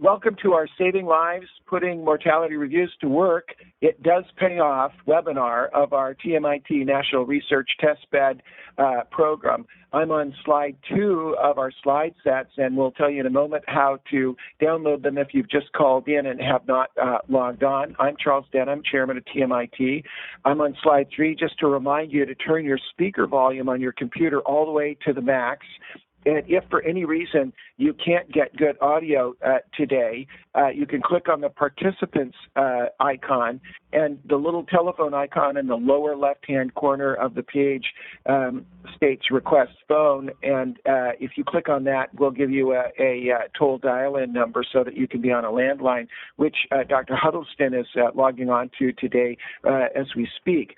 Welcome to our Saving Lives, Putting Mortality Reviews to Work. It Does Pay Off webinar of our TMIT National Research Testbed program. I'm on slide 2 of our slide sets, and we'll tell you in a moment how to download them if you've just called in and have not logged on. I'm Charles Denham, chairman of TMIT. I'm on slide 3 just to remind you to turn your speaker volume on your computer all the way to the max. And if for any reason you can't get good audio today, you can click on the participants icon, and the little telephone icon in the lower left-hand corner of the page states request phone. And if you click on that, we'll give you a toll dial-in number so that you can be on a landline, which Dr. Huddleston is logging on to today as we speak,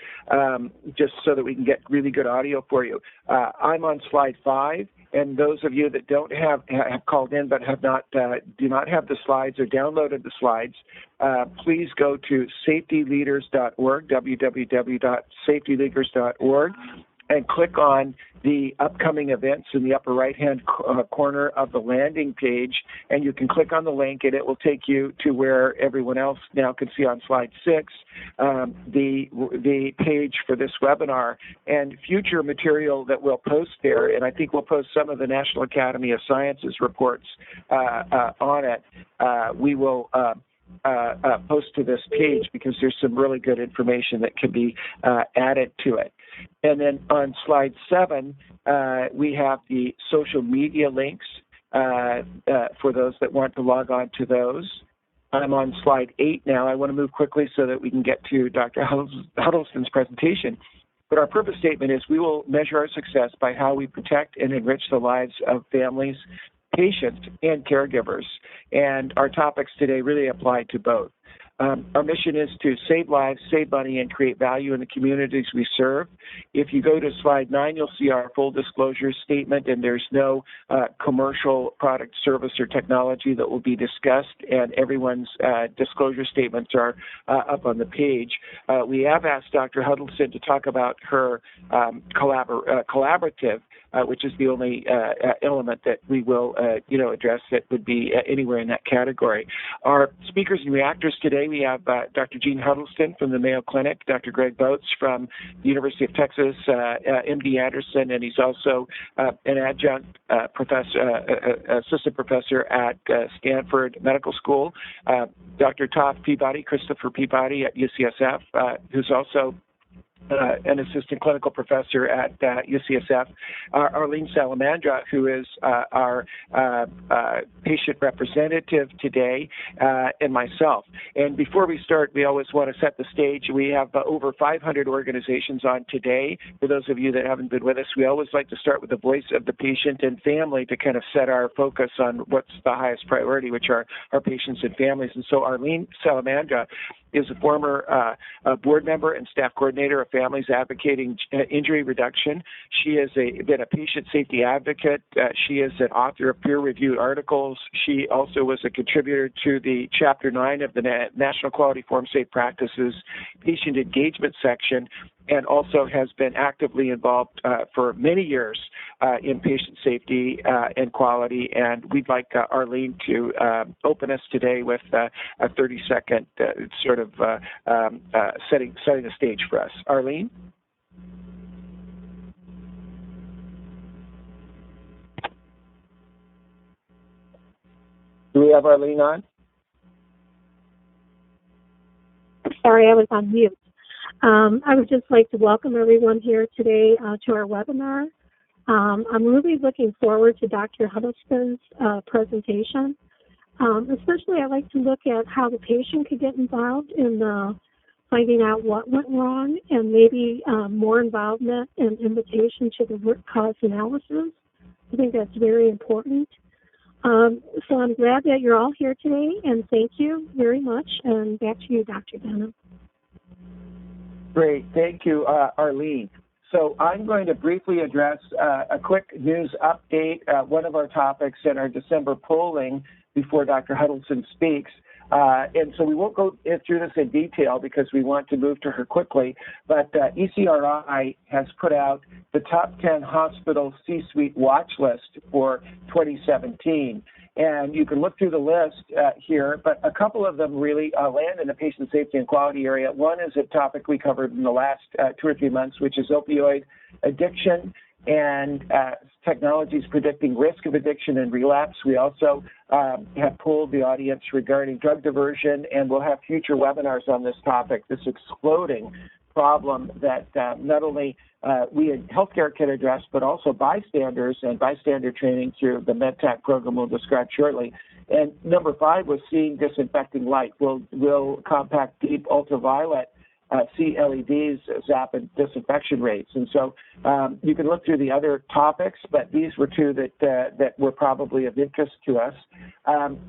just so that we can get really good audio for you. I'm on slide 5. And those of you that don't have called in but have not do not have the slides or downloaded the slides, please go to safetyleaders.org, www.safetyleaders.org, and click on the upcoming events in the upper right-hand corner of the landing page, and you can click on the link, and it will take you to where everyone else now can see on slide 6, the page for this webinar and future material that we'll post there. And I think we'll post some of the National Academy of Sciences reports on it. We will post to this page because there's some really good information that can be added to it. And then on slide 7, we have the social media links for those that want to log on to those. I'm on slide 8 now. I want to move quickly so that we can get to Dr. Huddleston's presentation. But our purpose statement is we will measure our success by how we protect and enrich the lives of families, patients, and caregivers. And our topics today really apply to both. Our mission is to save lives, save money, and create value in the communities we serve. If you go to slide 9, you'll see our full disclosure statement, and there's no commercial product, service, or technology that will be discussed, and everyone's disclosure statements are up on the page. We have asked Dr. Huddleston to talk about her collaborative, which is the only element that we will, address that would be anywhere in that category. Our speakers and reactors today, we have Dr. Jeanne Huddleston from the Mayo Clinic, Dr. Greg Boats from the University of Texas, MD Anderson, and he's also an adjunct assistant professor at Stanford Medical School. Dr. Christopher Peabody at UCSF, who's also an assistant clinical professor at UCSF, Arlene Salamandra, who is our patient representative today, and myself. And before we start, we always want to set the stage. We have over 500 organizations on today. For those of you that haven't been with us, we always like to start with the voice of the patient and family to kind of set our focus on what's the highest priority, which are our patients and families. And so Arlene Salamandra is a former board member and staff coordinator of Families Advocating Injury Reduction. She has been a patient safety advocate. She is an author of peer-reviewed articles. She also was a contributor to the Chapter 9 of the National Quality Form Safe Practices Patient Engagement section, and also has been actively involved for many years in patient safety and quality. And we'd like Arlene to open us today with a 30-second setting the stage for us. Arlene? Do we have Arlene on? Sorry, I was on mute. I would just like to welcome everyone here today to our webinar. I'm really looking forward to Dr. Huddleston's presentation. Especially, I like to look at how the patient could get involved in finding out what went wrong, and maybe more involvement and invitation to the root cause analysis. I think that's very important. So I'm glad that you're all here today, and thank you very much. And back to you, Dr. Denham. Great. Thank you, Arlene. So I'm going to briefly address a quick news update, one of our topics in our December polling before Dr. Huddleston speaks. And so we won't go through this in detail because we want to move to her quickly, but ECRI has put out the top 10 hospital C-suite watch list for 2017. And you can look through the list here, but a couple of them really land in the patient safety and quality area. One is a topic we covered in the last 2 or 3 months, which is opioid addiction and technologies predicting risk of addiction and relapse. We also have polled the audience regarding drug diversion, and we'll have future webinars on this topic, this exploding problem that not only we in healthcare can address, but also bystanders and bystander training through the MedTech program we'll describe shortly. And number 5 was seeing disinfecting light. We'll compact deep ultraviolet see LEDs zap and disinfection rates. And so you can look through the other topics, but these were 2 that were probably of interest to us.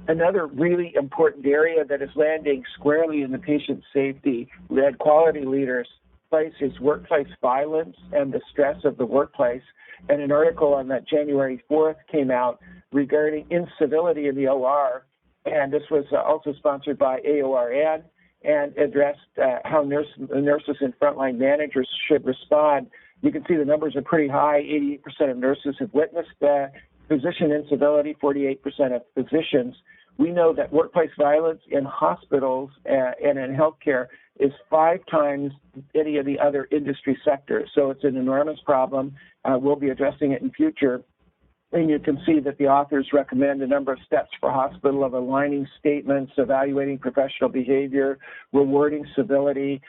Another really important area that is landing squarely in the patient safety and quality leaders place is workplace violence and the stress of the workplace. And an article on that January 4th came out regarding incivility in the OR, and this was also sponsored by AORN, and addressed how nurses and frontline managers should respond. You can see the numbers are pretty high. 88% of nurses have witnessed physician incivility, 48% of physicians. We know that workplace violence in hospitals and in healthcare is 5 times any of the other industry sectors. So it's an enormous problem. We'll be addressing it in future. And you can see that the authors recommend a number of steps for hospital of aligning statements, evaluating professional behavior, rewarding civility,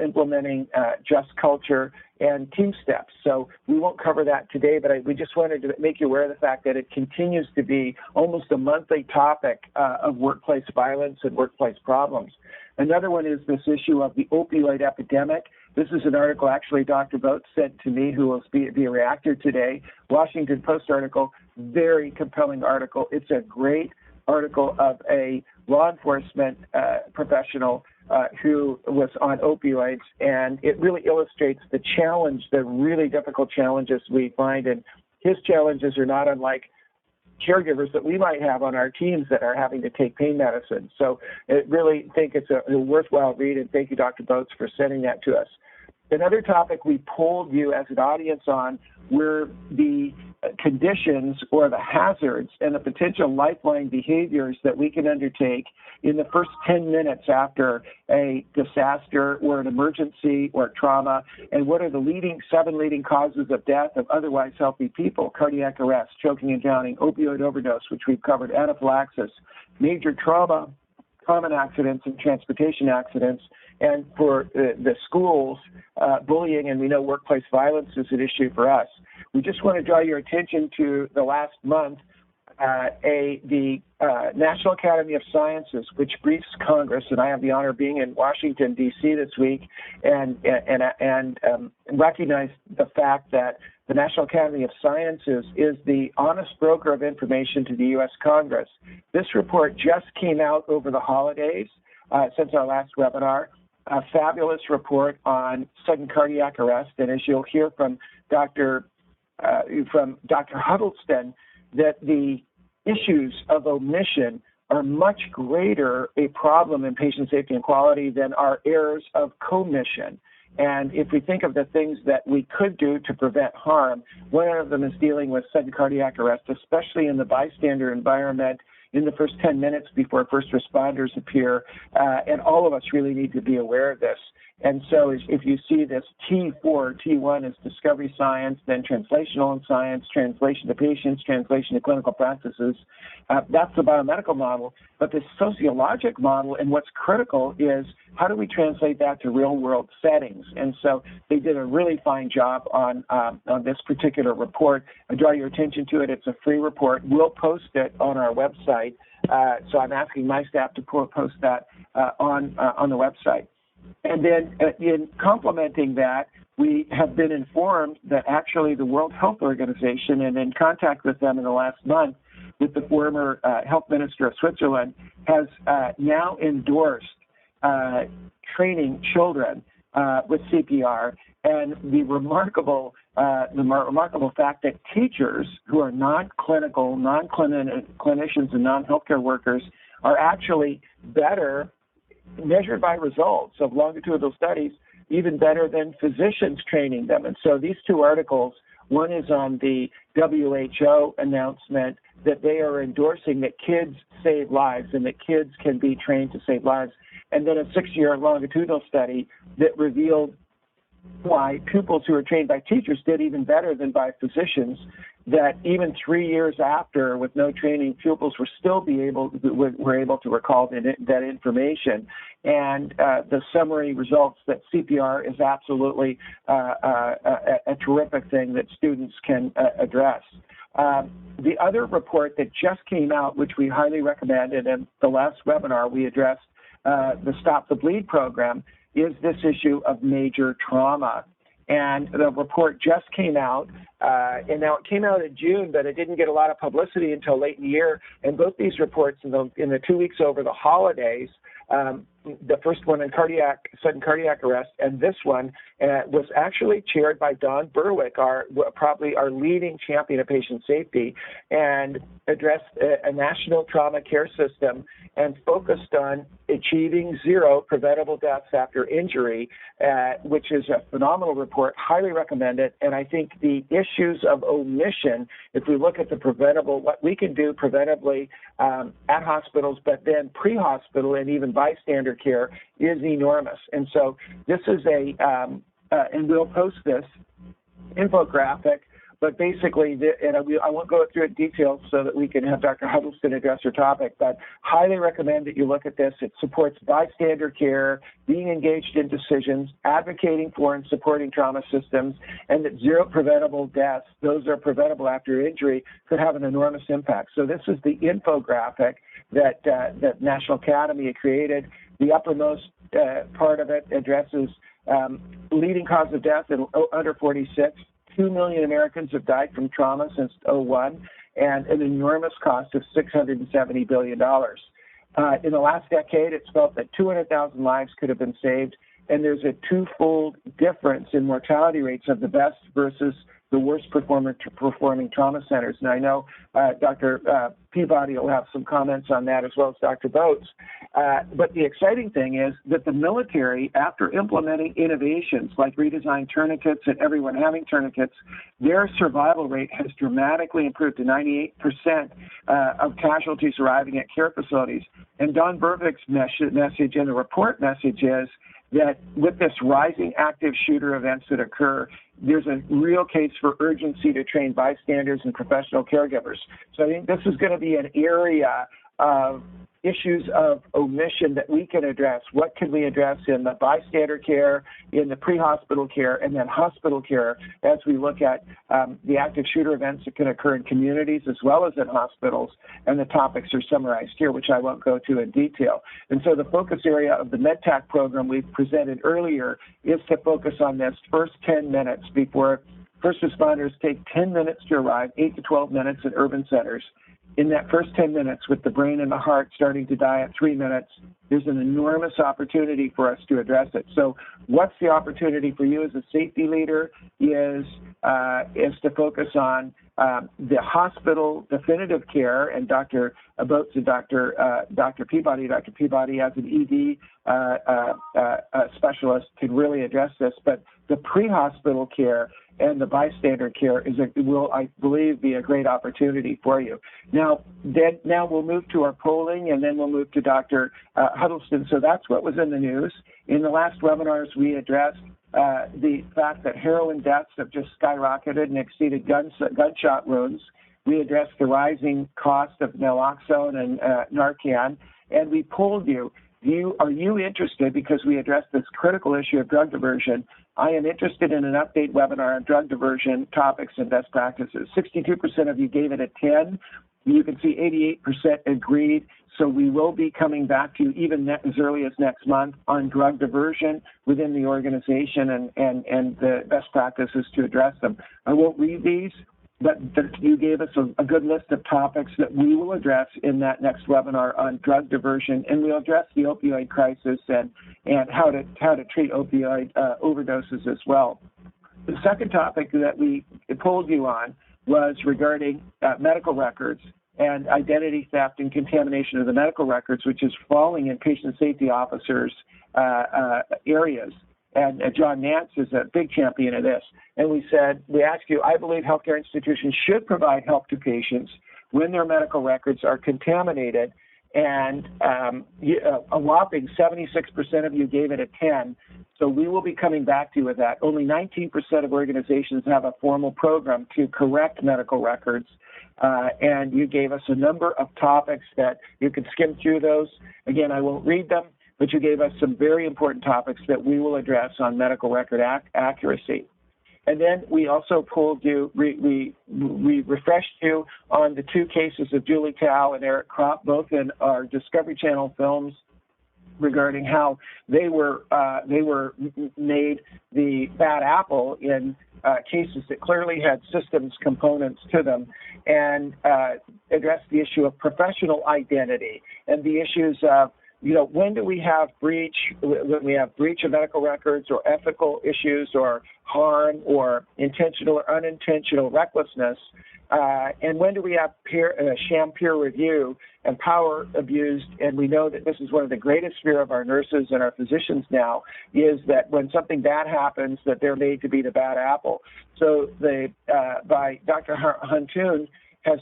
implementing just culture, and team steps. So we won't cover that today, but we just wanted to make you aware of the fact that it continues to be almost a monthly topic of workplace violence and workplace problems. Another one is this issue of the opioid epidemic. This is an article actually Dr. Boat sent to me, who will be a reactor today. Washington Post article, very compelling article. It's a great article of a law enforcement professional who was on opioids, and it really illustrates the challenge, the really difficult challenges we find. And his challenges are not unlike caregivers that we might have on our teams that are having to take pain medicine. So I really think it's a worthwhile read, and thank you, Dr. Boats, for sending that to us. Another topic we polled you as an audience on were the conditions or the hazards and the potential lifeline behaviors that we can undertake in the first 10 minutes after a disaster or an emergency or trauma, and what are the 7 leading causes of death of otherwise healthy people: cardiac arrest, choking and drowning, opioid overdose, which we've covered, anaphylaxis, major trauma, common accidents, and transportation accidents. And for the schools, bullying, and we know workplace violence is an issue for us. We just want to draw your attention to the last month, the National Academy of Sciences, which briefs Congress, and I have the honor of being in Washington, D.C. this week, and recognize the fact that the National Academy of Sciences is the honest broker of information to the U.S. Congress. This report just came out over the holidays since our last webinar. A fabulous report on sudden cardiac arrest, and as you'll hear from Dr. Huddleston, that the issues of omission are much greater a problem in patient safety and quality than our errors of commission. And if we think of the things that we could do to prevent harm, one of them is dealing with sudden cardiac arrest, especially in the bystander environment, in the first 10 minutes before first responders appear, and all of us really need to be aware of this. And so if you see this T4, T1 is discovery science, then translational in science, translation to patients, translation to clinical practices. That's the biomedical model. But the sociologic model, and what's critical, is how do we translate that to real-world settings? And so they did a really fine job on this particular report. I draw your attention to it. It's a free report. We'll post it on our website. So I'm asking my staff to post that on the website. And then in complementing that, we have been informed that actually the World Health Organization, and in contact with them in the last month with the former health minister of Switzerland, has now endorsed training children with CPR. And the remarkable fact that teachers who are non-clinical, non-clinicians and non-healthcare workers are actually better, measured by results of longitudinal studies, even better than physicians training them. And so these two articles, one is on the WHO announcement that they are endorsing that kids save lives and that kids can be trained to save lives, and then a 6-year longitudinal study that revealed why pupils who were trained by teachers did even better than by physicians, that even 3 years after, with no training, pupils were still able to recall that information. And the summary results that CPR is absolutely a terrific thing that students can address. The other report that just came out, which we highly recommend, and in the last webinar we addressed the Stop the Bleed program, is this issue of major trauma. And the report just came out, and now it came out in June, but it didn't get a lot of publicity until late in the year. And both these reports in the 2 weeks over the holidays, the first one on sudden cardiac arrest, and this one was actually chaired by Don Berwick, probably our leading champion of patient safety, and addressed a national trauma care system and focused on achieving 0 preventable deaths after injury, which is a phenomenal report. Highly recommend it. And I think the issues of omission, if we look at the preventable, what we can do preventively at hospitals, but then pre-hospital and even bystander care is enormous. And so this is and we'll post this infographic, but basically, and I won't go through it in detail so that we can have Dr. Huddleston address her topic, but highly recommend that you look at this. It supports bystander care, being engaged in decisions, advocating for and supporting trauma systems, and that 0 preventable deaths, those are preventable after injury, could have an enormous impact. So this is the infographic that National Academy had created. The uppermost part of it addresses leading cause of death in under 46. 2 million Americans have died from trauma since 2001, and an enormous cost of $670 billion. In the last decade, it's felt that 200,000 lives could have been saved, and there's a twofold difference in mortality rates of the best versus the worst performing trauma centers. And I know Dr. Peabody will have some comments on that, as well as Dr. Boats. But the exciting thing is that the military, after implementing innovations like redesigned tourniquets and everyone having tourniquets, their survival rate has dramatically improved to 98% of casualties arriving at care facilities. And Don Berwick's message in the report message is that with this rising active shooter events that occur, there's a real case for urgency to train bystanders and professional caregivers. So I think this is going to be an area of issues of omission that we can address. What can we address in the bystander care, in the pre-hospital care, and then hospital care as we look at the active shooter events that can occur in communities as well as in hospitals, and the topics are summarized here, which I won't go to in detail. And so the focus area of the MedTac program we've presented earlier is to focus on this first 10 minutes before first responders take 10 minutes to arrive, 8 to 12 minutes at urban centers. In that first 10 minutes, with the brain and the heart starting to die at 3 minutes, there's an enormous opportunity for us to address it. So what's the opportunity for you as a safety leader is to focus on the hospital definitive care, and Dr. Boats and Dr. Peabody as an ED specialist can really address this, but the pre-hospital care and the bystander care will, I believe, be a great opportunity for you. Now we'll move to our polling, and then we'll move to Dr. Huddleston. So that's what was in the news. In the last webinars, we addressed the fact that heroin deaths have just skyrocketed and exceeded gunshot wounds. We addressed the rising cost of naloxone and Narcan, and we polled you. Are you interested, because we addressed this critical issue of drug diversion, I am interested in an update webinar on drug diversion topics and best practices. 62% of you gave it a 10. You can see 88% agreed. So we will be coming back to you even as early as next month on drug diversion within the organization and the best practices to address them. I won't read these, but you gave us a good list of topics that we will address in that next webinar on drug diversion, and we'll address the opioid crisis and how to treat opioid overdoses as well. The second topic that we polled you on was regarding medical records. and identity theft and contamination of the medical records, which is falling in patient safety officers' areas. And John Nance is a big champion of this. And we asked you, I believe healthcare institutions should provide help to patients when their medical records are contaminated. And a whopping 76% of you gave it a 10. So we will be coming back to you with that. Only 19% of organizations have a formal program to correct medical records. And you gave us a number of topics that you can skim through those. Again, I won't read them, but you gave us some very important topics that we will address on medical record accuracy. And then we also pulled you, we refreshed you on the two cases of Julie Tao and Eric Kropp, both in our Discovery Channel films, regarding how they were made the bad apple in cases that clearly had systems components to them, and addressed the issue of professional identity and the issues of, when do we have breach, when we have breach of medical records or ethical issues or harm or intentional or unintentional recklessness, and when do we have sham peer review and power abused? And we know that this is one of the greatest fear of our nurses and our physicians now, is that when something bad happens, that they're made to be the bad apple. So by Dr. Huntoon has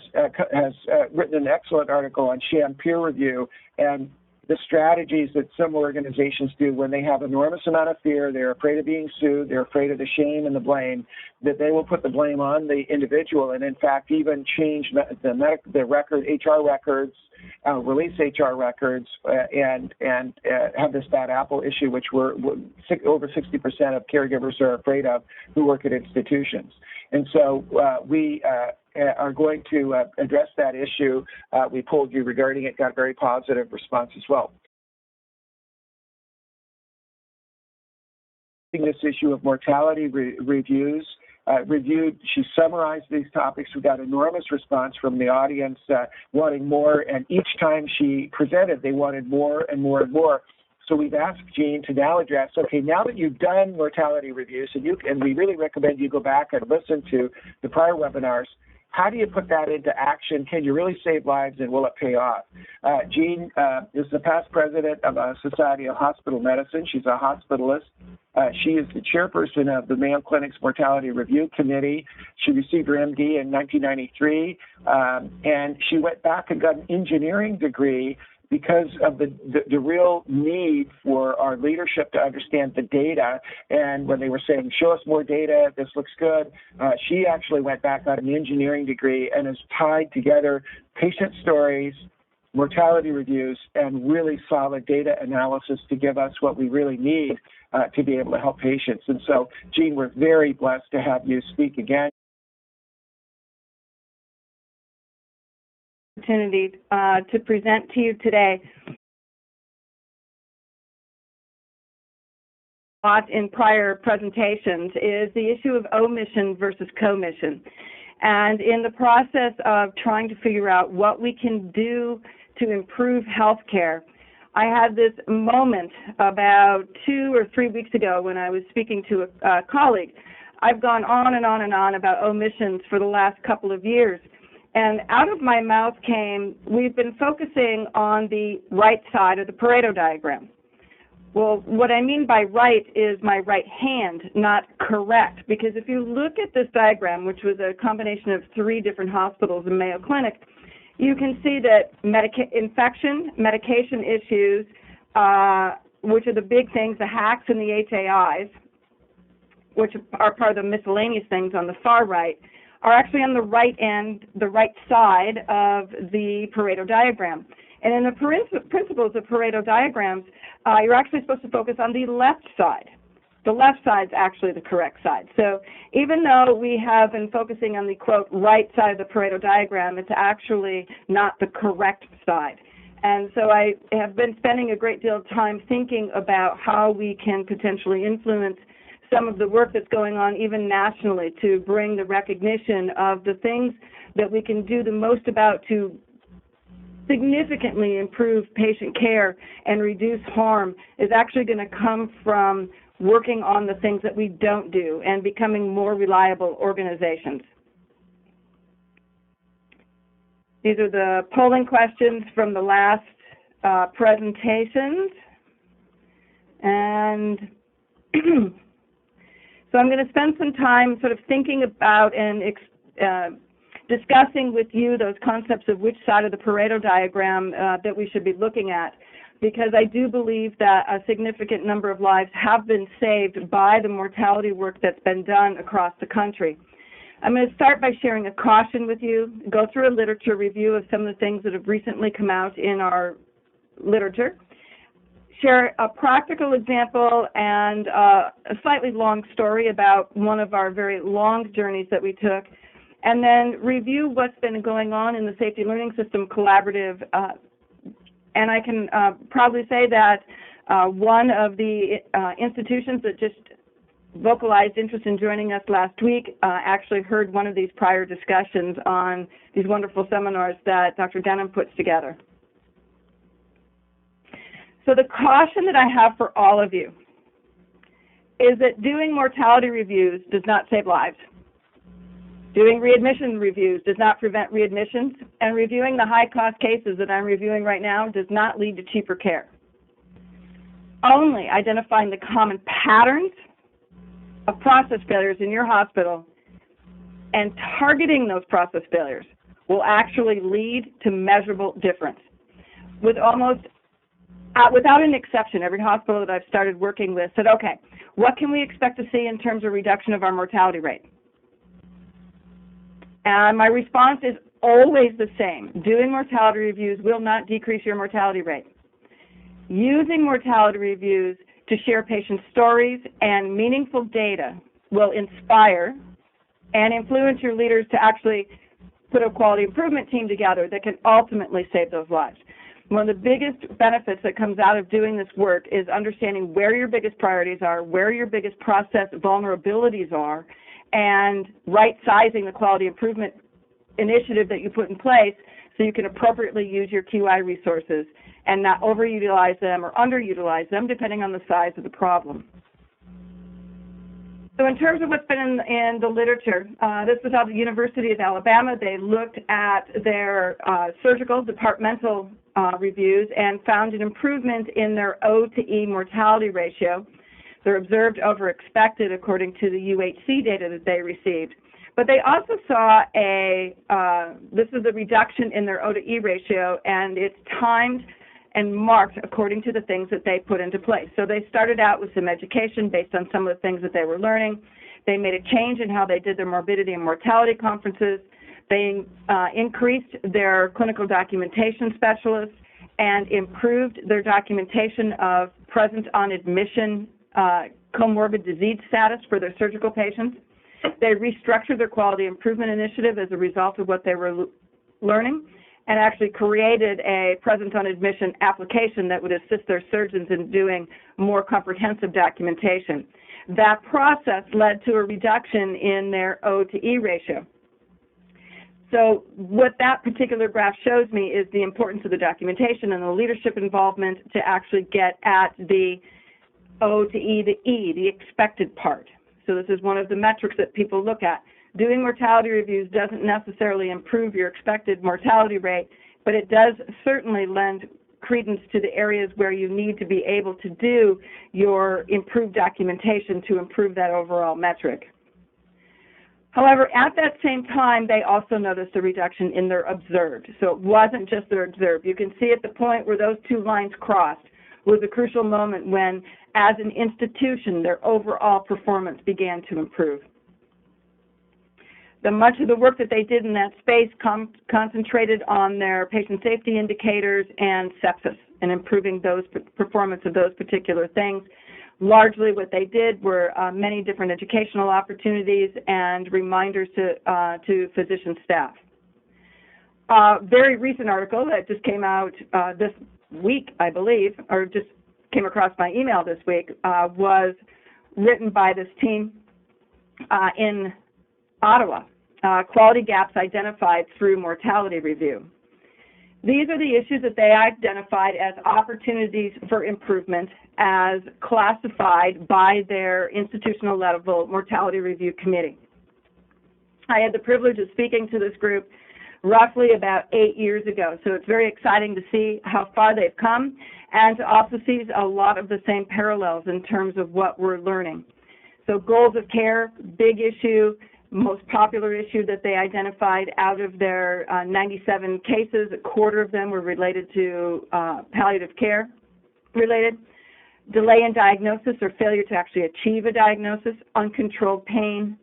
written an excellent article on sham peer review and the strategies that some organizations do when they have enormous amount of fear, they're afraid of being sued, they're afraid of the shame and the blame, that they will put the blame on the individual and, in fact, even change the record, HR records, release HR records, and have this bad apple issue, which over 60% of caregivers are afraid of who work at institutions. And so we are going to address that issue. We polled you regarding it, got a very positive response as well. This issue of mortality reviews, she summarized these topics. We got enormous response from the audience wanting more, and each time she presented, they wanted more and more and more. So we've asked Jeanne to now address, okay, now that you've done mortality reviews, and we really recommend you go back and listen to the prior webinars, how do you put that into action? Can you really save lives, and will it pay off? Jeanne is the past president of a Society of Hospital Medicine. She's a hospitalist. She is the chairperson of the Mayo Clinic's Mortality Review Committee. She received her MD in 1993, and she went back and got an engineering degree because of the real need for our leadership to understand the data. And when they were saying, show us more data, this looks good, she actually went back, got an engineering degree, and has tied together patient stories, mortality reviews, and really solid data analysis to give us what we really need to be able to help patients. And so, Jeanne, we're very blessed to have you speak again. Opportunity to present to you today. In prior presentations is the issue of omission versus commission. And in the process of trying to figure out what we can do to improve healthcare, I had this moment about 2 or 3 weeks ago when I was speaking to a colleague. I've gone on and on and on about omissions for the last couple of years. And out of my mouth came, we've been focusing on the right side of the Pareto diagram. Well, what I mean by right is my right hand, not correct, because if you look at this diagram, which was a combination of 3 different hospitals in Mayo Clinic, you can see that infection, medication issues, which are the big things, the HACs and the HAIs, which are part of the miscellaneous things on the far right, are actually on the right end, the right side of the Pareto diagram. And in the principles of Pareto diagrams, you're actually supposed to focus on the left side. The left side is actually the correct side. So even though we have been focusing on the, quote, right side of the Pareto diagram, it's actually not the correct side. And so I have been spending a great deal of time thinking about how we can potentially influence some of the work that's going on even nationally to bring the recognition of the things that we can do the most about to significantly improve patient care and reduce harm is actually going to come from working on the things that we don't do and becoming more reliable organizations. These are the polling questions from the last presentations. And so I'm going to spend some time sort of thinking about and discussing with you those concepts of which side of the Pareto diagram that we should be looking at, because I do believe that a significant number of lives have been saved by the mortality work that's been done across the country. I'm going to start by sharing a caution with you, go through a literature review of some of the things that have recently come out in our literature, share a practical example and a slightly long story about one of our very long journeys that we took, and then review what's been going on in the Safety Learning System Collaborative. And I can probably say that one of the institutions that just vocalized interest in joining us last week actually heard one of these prior discussions on these wonderful seminars that Dr. Denham puts together. So the caution that I have for all of you is that doing mortality reviews does not save lives. Doing readmission reviews does not prevent readmissions, and reviewing the high-cost cases that I'm reviewing right now does not lead to cheaper care. Only identifying the common patterns of process failures in your hospital and targeting those process failures will actually lead to measurable difference. Without an exception, every hospital that I've started working with said, okay, what can we expect to see in terms of reduction of our mortality rate? And my response is always the same. Doing mortality reviews will not decrease your mortality rate. Using mortality reviews to share patient stories and meaningful data will inspire and influence your leaders to actually put a quality improvement team together that can ultimately save those lives. One of the biggest benefits that comes out of doing this work is understanding where your biggest priorities are, where your biggest process vulnerabilities are, and right-sizing the quality improvement initiative that you put in place so you can appropriately use your QI resources and not overutilize them or underutilize them depending on the size of the problem. So in terms of what's been in the literature, this was out of the University of Alabama. They looked at their surgical departmental reviews and found an improvement in their O to E mortality ratio. They're observed over expected according to the UHC data that they received. But they also saw this is the reduction in their O to E ratio, and it's timed and marked according to the things that they put into place. So they started out with some education based on some of the things that they were learning. They made a change in how they did their morbidity and mortality conferences. They increased their clinical documentation specialists and improved their documentation of present on admission comorbid disease status for their surgical patients. They restructured their quality improvement initiative as a result of what they were learning, and actually created a present on admission application that would assist their surgeons in doing more comprehensive documentation. That process led to a reduction in their O to E ratio. So what that particular graph shows me is the importance of the documentation and the leadership involvement to actually get at the O to E, the expected part. So this is one of the metrics that people look at. Doing mortality reviews doesn't necessarily improve your expected mortality rate, but it does certainly lend credence to the areas where you need to be able to do your improved documentation to improve that overall metric. However, at that same time, they also noticed a reduction in their observed. So it wasn't just their observed. You can see at the point where those two lines crossed was a crucial moment when, as an institution, their overall performance began to improve. Much of the work that they did in that space concentrated on their patient safety indicators and sepsis and improving those performance of those particular things. Largely what they did were many different educational opportunities and reminders to physician staff. A very recent article that just came out this week, I believe, or just came across my email this week, was written by this team in Ottawa. Quality gaps identified through mortality review. These are the issues that they identified as opportunities for improvement as classified by their institutional level mortality review committee. I had the privilege of speaking to this group roughly about 8 years ago. So it's very exciting to see how far they've come and to also see a lot of the same parallels in terms of what we're learning. So goals of care, big issue, most popular issue that they identified out of their 97 cases, a quarter of them were related to palliative care related. Delay in diagnosis or failure to actually achieve a diagnosis, uncontrolled pain,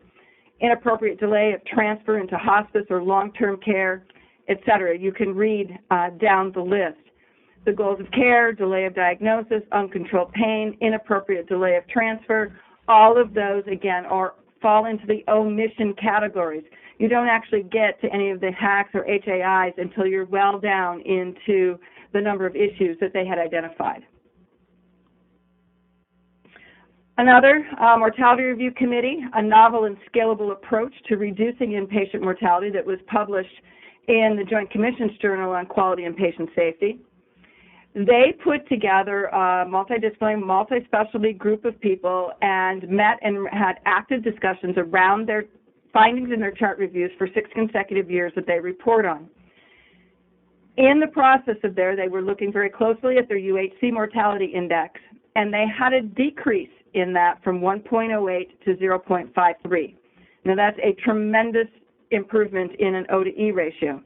inappropriate delay of transfer into hospice or long-term care, etc. You can read down the list. The goals of care, delay of diagnosis, uncontrolled pain, inappropriate delay of transfer, all of those, again, fall into the omission categories. You don't actually get to any of the HACs or HAIs until you're well down into the number of issues that they had identified. Another, Mortality Review Committee, a novel and scalable approach to reducing inpatient mortality that was published in the Joint Commission's Journal on Quality and Patient Safety. They put together a multidisciplinary, multi-specialty group of people and met and had active discussions around their findings in their chart reviews for 6 consecutive years that they report on. In the process of they were looking very closely at their UHC mortality index, and they had a decrease in that from 1.08 to 0.53. Now that's a tremendous improvement in an O to E ratio.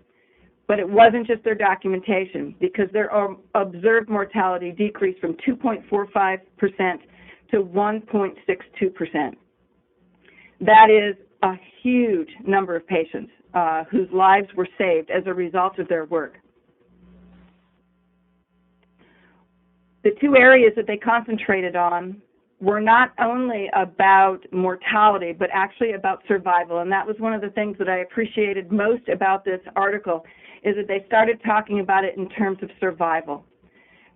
But it wasn't just their documentation, because their observed mortality decreased from 2.45% to 1.62%. That is a huge number of patients whose lives were saved as a result of their work. The 2 areas that they concentrated on were not only about mortality, but actually about survival. And that was one of the things that I appreciated most about this article, is that they started talking about it in terms of survival.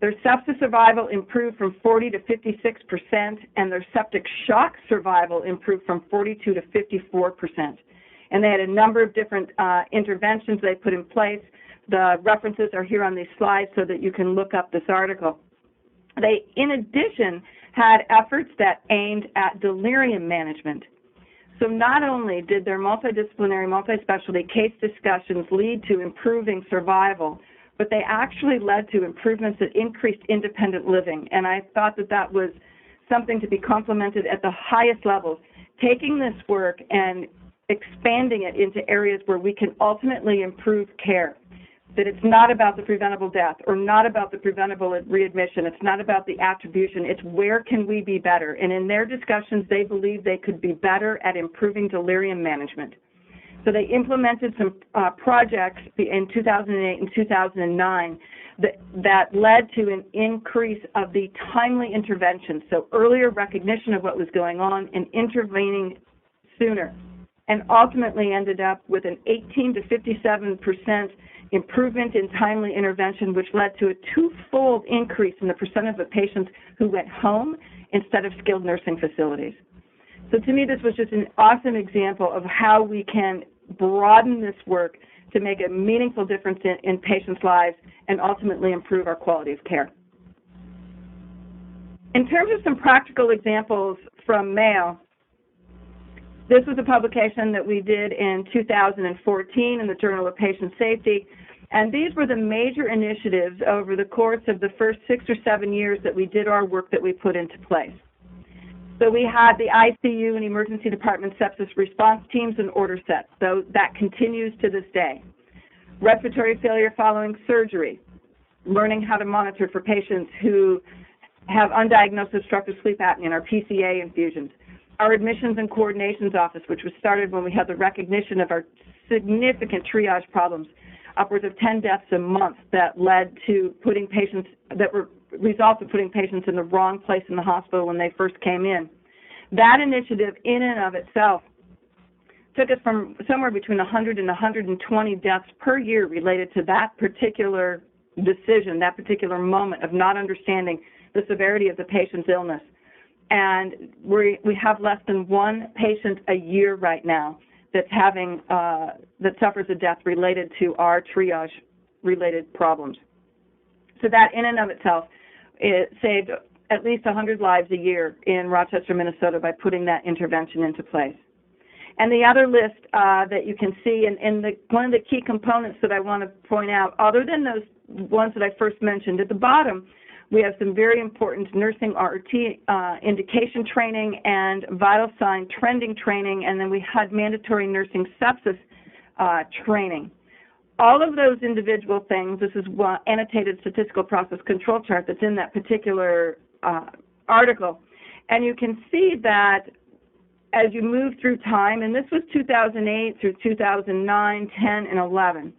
Their sepsis survival improved from 40 to 56%, and their septic shock survival improved from 42 to 54%. And they had a number of different interventions they put in place. The references are here on these slides so that you can look up this article. They, in addition, had efforts that aimed at delirium management. So not only did their multidisciplinary, multi-specialty case discussions lead to improving survival, but they actually led to improvements that increased independent living. And I thought that that was something to be complimented at the highest levels, taking this work and expanding it into areas where we can ultimately improve care. That it's not about the preventable death or not about the preventable readmission. It's not about the attribution. It's where can we be better. And in their discussions, they believed they could be better at improving delirium management. So they implemented some projects in 2008 and 2009 that led to an increase of the timely intervention. So earlier recognition of what was going on and intervening sooner. And ultimately ended up with an 18 to 57% improvement in timely intervention, which led to a 2-fold increase in the percent of the patients who went home instead of skilled nursing facilities. So to me, this was just an awesome example of how we can broaden this work to make a meaningful difference in patients' lives and ultimately improve our quality of care. In terms of some practical examples from Mayo, this was a publication that we did in 2014 in the Journal of Patient Safety, and these were the major initiatives over the course of the first 6 or 7 years that we did our work that we put into place. So we had the ICU and emergency department sepsis response teams and order sets, so that continues to this day. Respiratory failure following surgery, learning how to monitor for patients who have undiagnosed obstructive sleep apnea and our PCA infusions. Our admissions and coordinations office, which was started when we had the recognition of our significant triage problems, upwards of 10 deaths a month that led to putting patients, that were results of putting patients in the wrong place in the hospital when they first came in. That initiative in and of itself took us from somewhere between 100 and 120 deaths per year related to that particular decision, that particular moment of not understanding the severity of the patient's illness. And we have less than 1 patient a year right now that's having that suffers a death related to our triage-related problems. So that in and of itself, it saved at least 100 lives a year in Rochester, Minnesota by putting that intervention into place. And the other list that you can see, and one of the key components that I want to point out, other than those ones that I first mentioned, at the bottom, we have some very important nursing RT indication training and vital sign trending training, and then we had mandatory nursing sepsis training. All of those individual things, this is one annotated statistical process control chart that's in that particular article. And you can see that as you move through time, and this was 2008 through 2009, 10, and 11.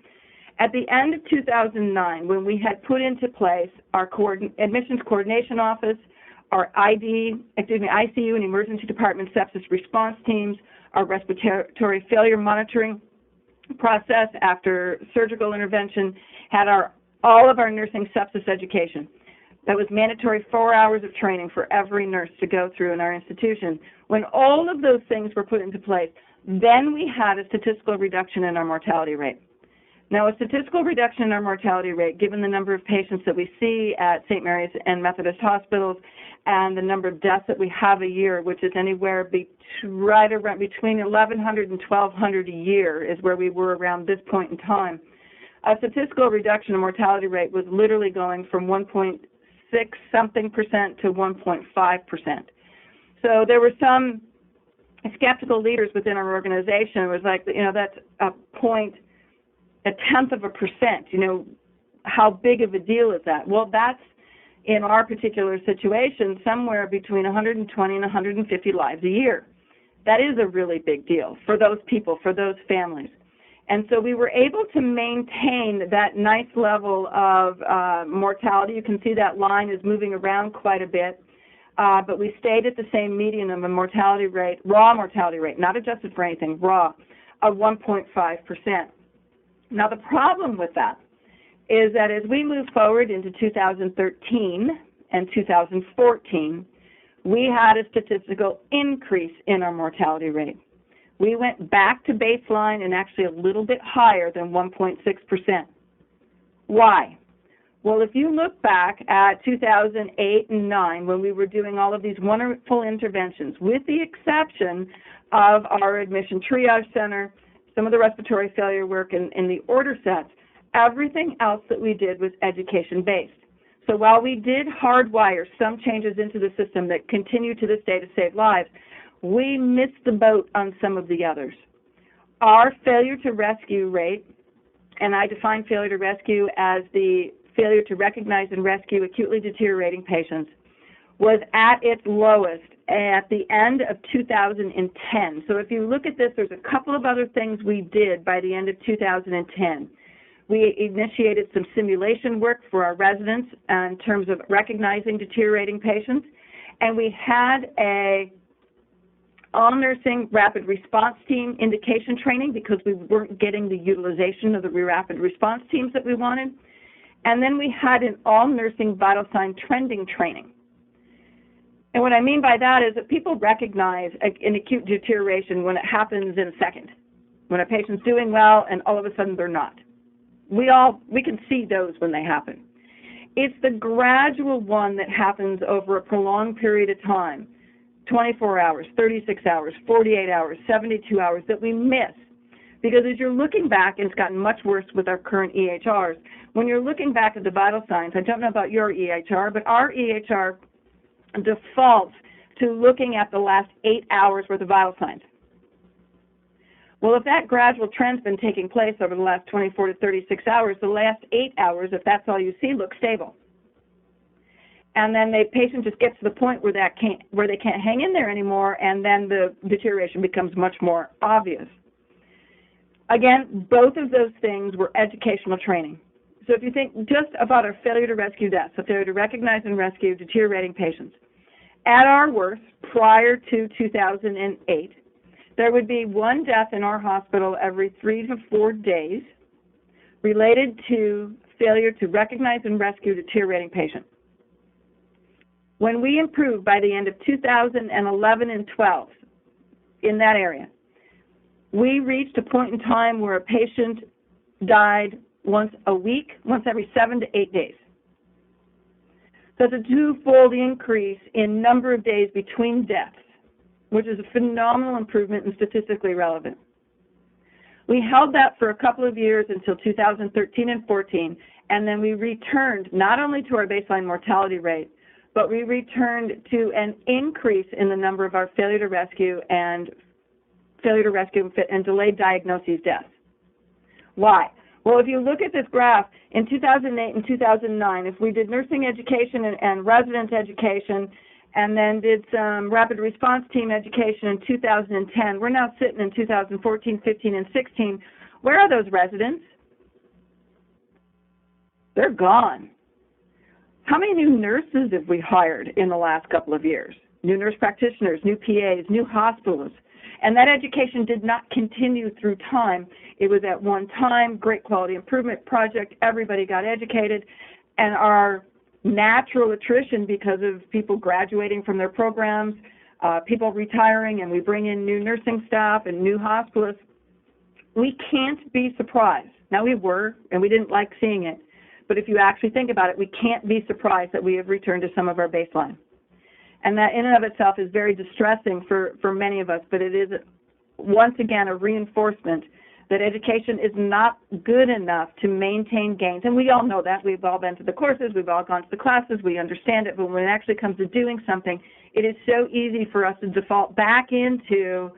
At the end of 2009, when we had put into place our admissions coordination office, our ICU and emergency department sepsis response teams, our respiratory failure monitoring process after surgical intervention, had all of our nursing sepsis education. That was mandatory 4 hours of training for every nurse to go through in our institution. When all of those things were put into place, then we had a statistical reduction in our mortality rate. Now, a statistical reduction in our mortality rate, given the number of patients that we see at St. Mary's and Methodist hospitals and the number of deaths that we have a year, which is anywhere right around between 1,100 and 1,200 a year is where we were around this point in time. A statistical reduction in mortality rate was literally going from 1.6-something% to 1.5%. So there were some skeptical leaders within our organization. It was like, that's a 0.1%, how big of a deal is that? Well, that's, in our particular situation, somewhere between 120 and 150 lives a year. That is a really big deal for those people, for those families. And so we were able to maintain that nice level of mortality. You can see that line is moving around quite a bit, but we stayed at the same median of a mortality rate, raw mortality rate, not adjusted for anything, raw, of 1.5%. Now, the problem with that is that as we move forward into 2013 and 2014, we had a statistical increase in our mortality rate. We went back to baseline and actually a little bit higher than 1.6%. Why? Well, if you look back at 2008 and 9, when we were doing all of these wonderful interventions, with the exception of our admission triage center, some of the respiratory failure work and the order sets, everything else that we did was education-based. So while we did hardwire some changes into the system that continue to this day to save lives, we missed the boat on some of the others. Our failure to rescue rate, and I define failure to rescue as the failure to recognize and rescue acutely deteriorating patients, was at its lowest at the end of 2010. So if you look at this, there's a couple of other things we did by the end of 2010. We initiated some simulation work for our residents in terms of recognizing deteriorating patients, and we had a all-nursing rapid response team indication training because we weren't getting the utilization of the rapid response teams that we wanted. And then we had an all-nursing vital sign trending training. And what I mean by that is that people recognize an acute deterioration when it happens in a second, when a patient's doing well and all of a sudden they're not. We can see those when they happen. It's the gradual one that happens over a prolonged period of time, 24 hours, 36 hours, 48 hours, 72 hours, that we miss. Because as you're looking back, and it's gotten much worse with our current EHRs, when you're looking back at the vital signs, I don't know about your EHR, but our EHR defaults to looking at the last 8 hours worth of vital signs. Well, if that gradual trend's been taking place over the last 24 to 36 hours, the last 8 hours, if that's all you see, looks stable. And then the patient just gets to the point where they can't hang in there anymore, and then the deterioration becomes much more obvious. Again, both of those things were educational training. So if you think just about our failure to rescue deaths, so failure to recognize and rescue deteriorating patients, at our worst, prior to 2008, there would be one death in our hospital every 3 to 4 days related to failure to recognize and rescue deteriorating patients. When we improved by the end of 2011 and 12 in that area, we reached a point in time where a patient died once a week, once every 7 to 8 days. So it's a twofold increase in number of days between deaths. which is a phenomenal improvement and statistically relevant. We held that for a couple of years until 2013 and 14, and then we returned not only to our baseline mortality rate, but we returned to an increase in the number of our failure to rescue and delayed diagnoses deaths. Why? Well, if you look at this graph, in 2008 and 2009, if we did nursing education and resident education and then did some rapid response team education in 2010, we're now sitting in 2014, 15, and 16. Where are those residents? They're gone. How many new nurses have we hired in the last couple of years? New nurse practitioners, new PAs, new hospitalists. And that education did not continue through time. It was at one time, great quality improvement project, everybody got educated, and our natural attrition because of people graduating from their programs, people retiring, and we bring in new nursing staff and new hospitalists, we can't be surprised. Now we were, and we didn't like seeing it, but if you actually think about it, we can't be surprised that we have returned to some of our baseline. And that in and of itself is very distressing for many of us, but it is, once again, a reinforcement that education is not good enough to maintain gains. And we all know that. We've all been to the courses. We've all gone to the classes. We understand it. But when it actually comes to doing something, it is so easy for us to default back into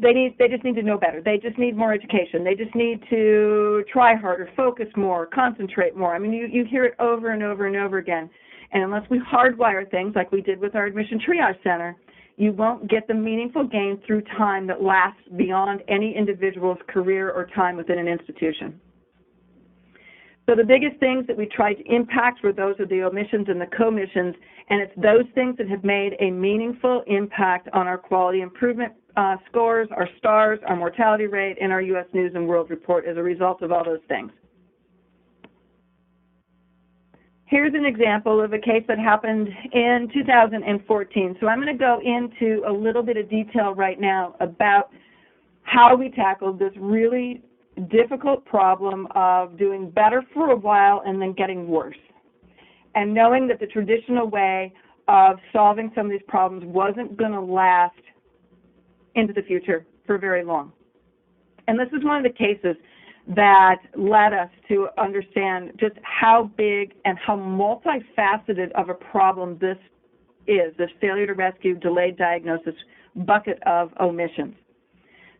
they just need to know better. They just need more education. They just need to try harder, focus more, concentrate more. I mean, you hear it over and over and over again. And unless we hardwire things like we did with our admission triage center, you won't get the meaningful gain through time that lasts beyond any individual's career or time within an institution. So the biggest things that we tried to impact were those of the omissions and the commissions, and it's those things that have made a meaningful impact on our quality improvement scores, our stars, our mortality rate, and our U.S. News and World Report as a result of all those things. Here's an example of a case that happened in 2014. So I'm going to go into a little bit of detail right now about how we tackled this really difficult problem of doing better for a while and then getting worse. And knowing that the traditional way of solving some of these problems wasn't going to last into the future for very long. And this is one of the cases that led us to understand just how big and how multifaceted of a problem this is, this failure to rescue, delayed diagnosis bucket of omissions.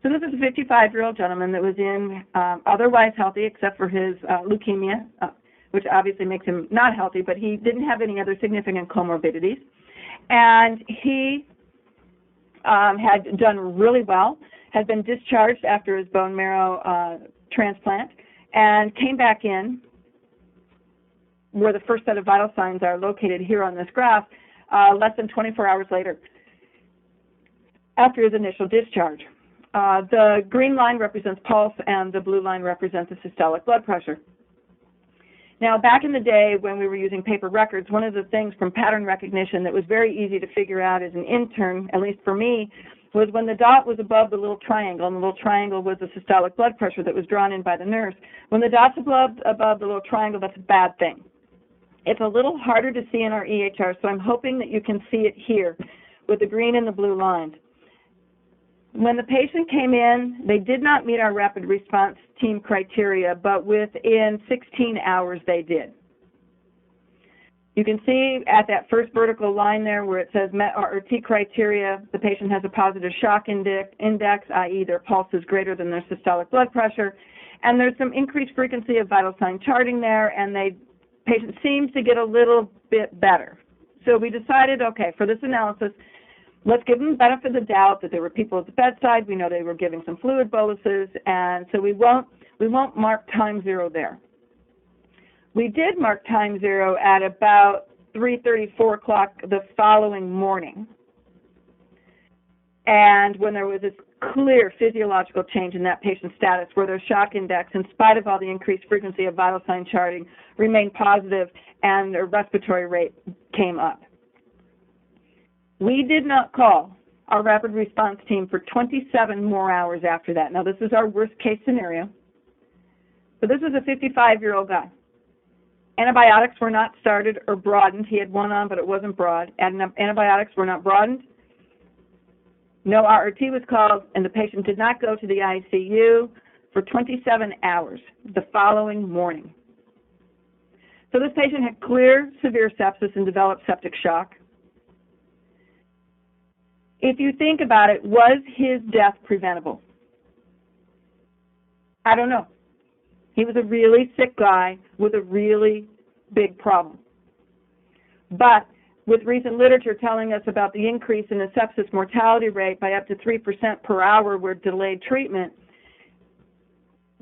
So this is a 55-year-old gentleman that was in otherwise healthy except for his leukemia, which obviously makes him not healthy, but he didn't have any other significant comorbidities. And he had done really well, had been discharged after his bone marrow transplant, and came back in where the first set of vital signs are located here on this graph less than 24 hours later after his initial discharge. The green line represents pulse and the blue line represents the systolic blood pressure. Now, back in the day when we were using paper records, one of the things from pattern recognition that was very easy to figure out as an intern, at least for me, was when the dot was above the little triangle, and the little triangle was the systolic blood pressure that was drawn in by the nurse. When the dot's above the little triangle, that's a bad thing. It's a little harder to see in our EHR, so I'm hoping that you can see it here with the green and the blue lines. When the patient came in, they did not meet our rapid response team criteria, but within 16 hours they did. You can see at that first vertical line there where it says met RRT criteria, the patient has a positive shock index, i.e. their pulse is greater than their systolic blood pressure, and there's some increased frequency of vital sign charting there, and the patient seems to get a little bit better. So we decided, okay, for this analysis, let's give them the benefit of the doubt that there were people at the bedside. We know they were giving some fluid boluses, and so we won't mark time zero there. We did mark time zero at about 3:30, 4 o'clock the following morning. And when there was this clear physiological change in that patient's status where their shock index, in spite of all the increased frequency of vital sign charting, remained positive and their respiratory rate came up. We did not call our rapid response team for 27 more hours after that. Now, this is our worst case scenario. But this is a 55-year-old guy. Antibiotics were not started or broadened. He had one on, but it wasn't broad. Antibiotics were not broadened. No RRT was called, and the patient did not go to the ICU for 27 hours the following morning. So this patient had clear severe sepsis and developed septic shock. If you think about it, was his death preventable? I don't know. He was a really sick guy with a really big problem. But with recent literature telling us about the increase in the sepsis mortality rate by up to 3% per hour with delayed treatment,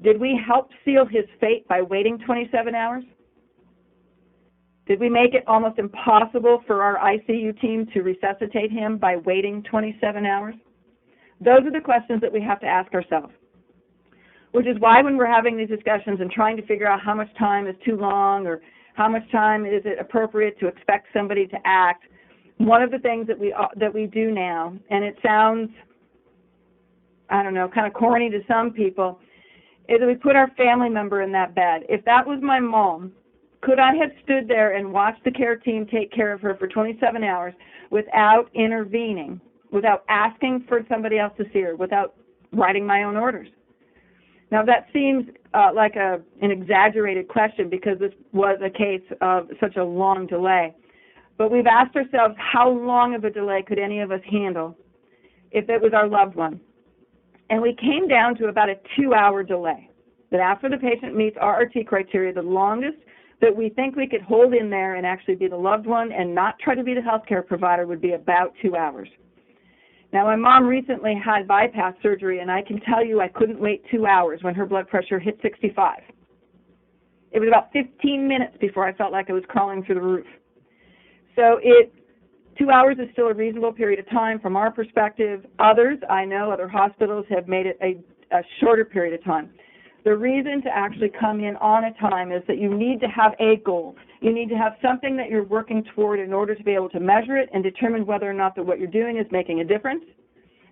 did we help seal his fate by waiting 27 hours? Did we make it almost impossible for our ICU team to resuscitate him by waiting 27 hours? Those are the questions that we have to ask ourselves, which is why when we're having these discussions and trying to figure out how much time is too long or how much time is it appropriate to expect somebody to act, one of the things that we do now, and it sounds, I don't know, kind of corny to some people, is that we put our family member in that bed. If that was my mom, could I have stood there and watched the care team take care of her for 27 hours without intervening, without asking for somebody else to see her, without writing my own orders? Now, that seems like an exaggerated question because this was a case of such a long delay. But we've asked ourselves, how long of a delay could any of us handle if it was our loved one? And we came down to about a 2-hour delay, that after the patient meets RRT criteria, the longest that we think we could hold in there and actually be the loved one and not try to be the healthcare provider would be about 2 hours. Now, my mom recently had bypass surgery, and I can tell you I couldn't wait 2 hours when her blood pressure hit 65. It was about 15 minutes before I felt like I was crawling through the roof. So 2 hours is still a reasonable period of time from our perspective. Others, I know, other hospitals have made it a shorter period of time. The reason to actually come in on a time is that you need to have a goal. You need to have something that you're working toward in order to be able to measure it and determine whether or not that what you're doing is making a difference,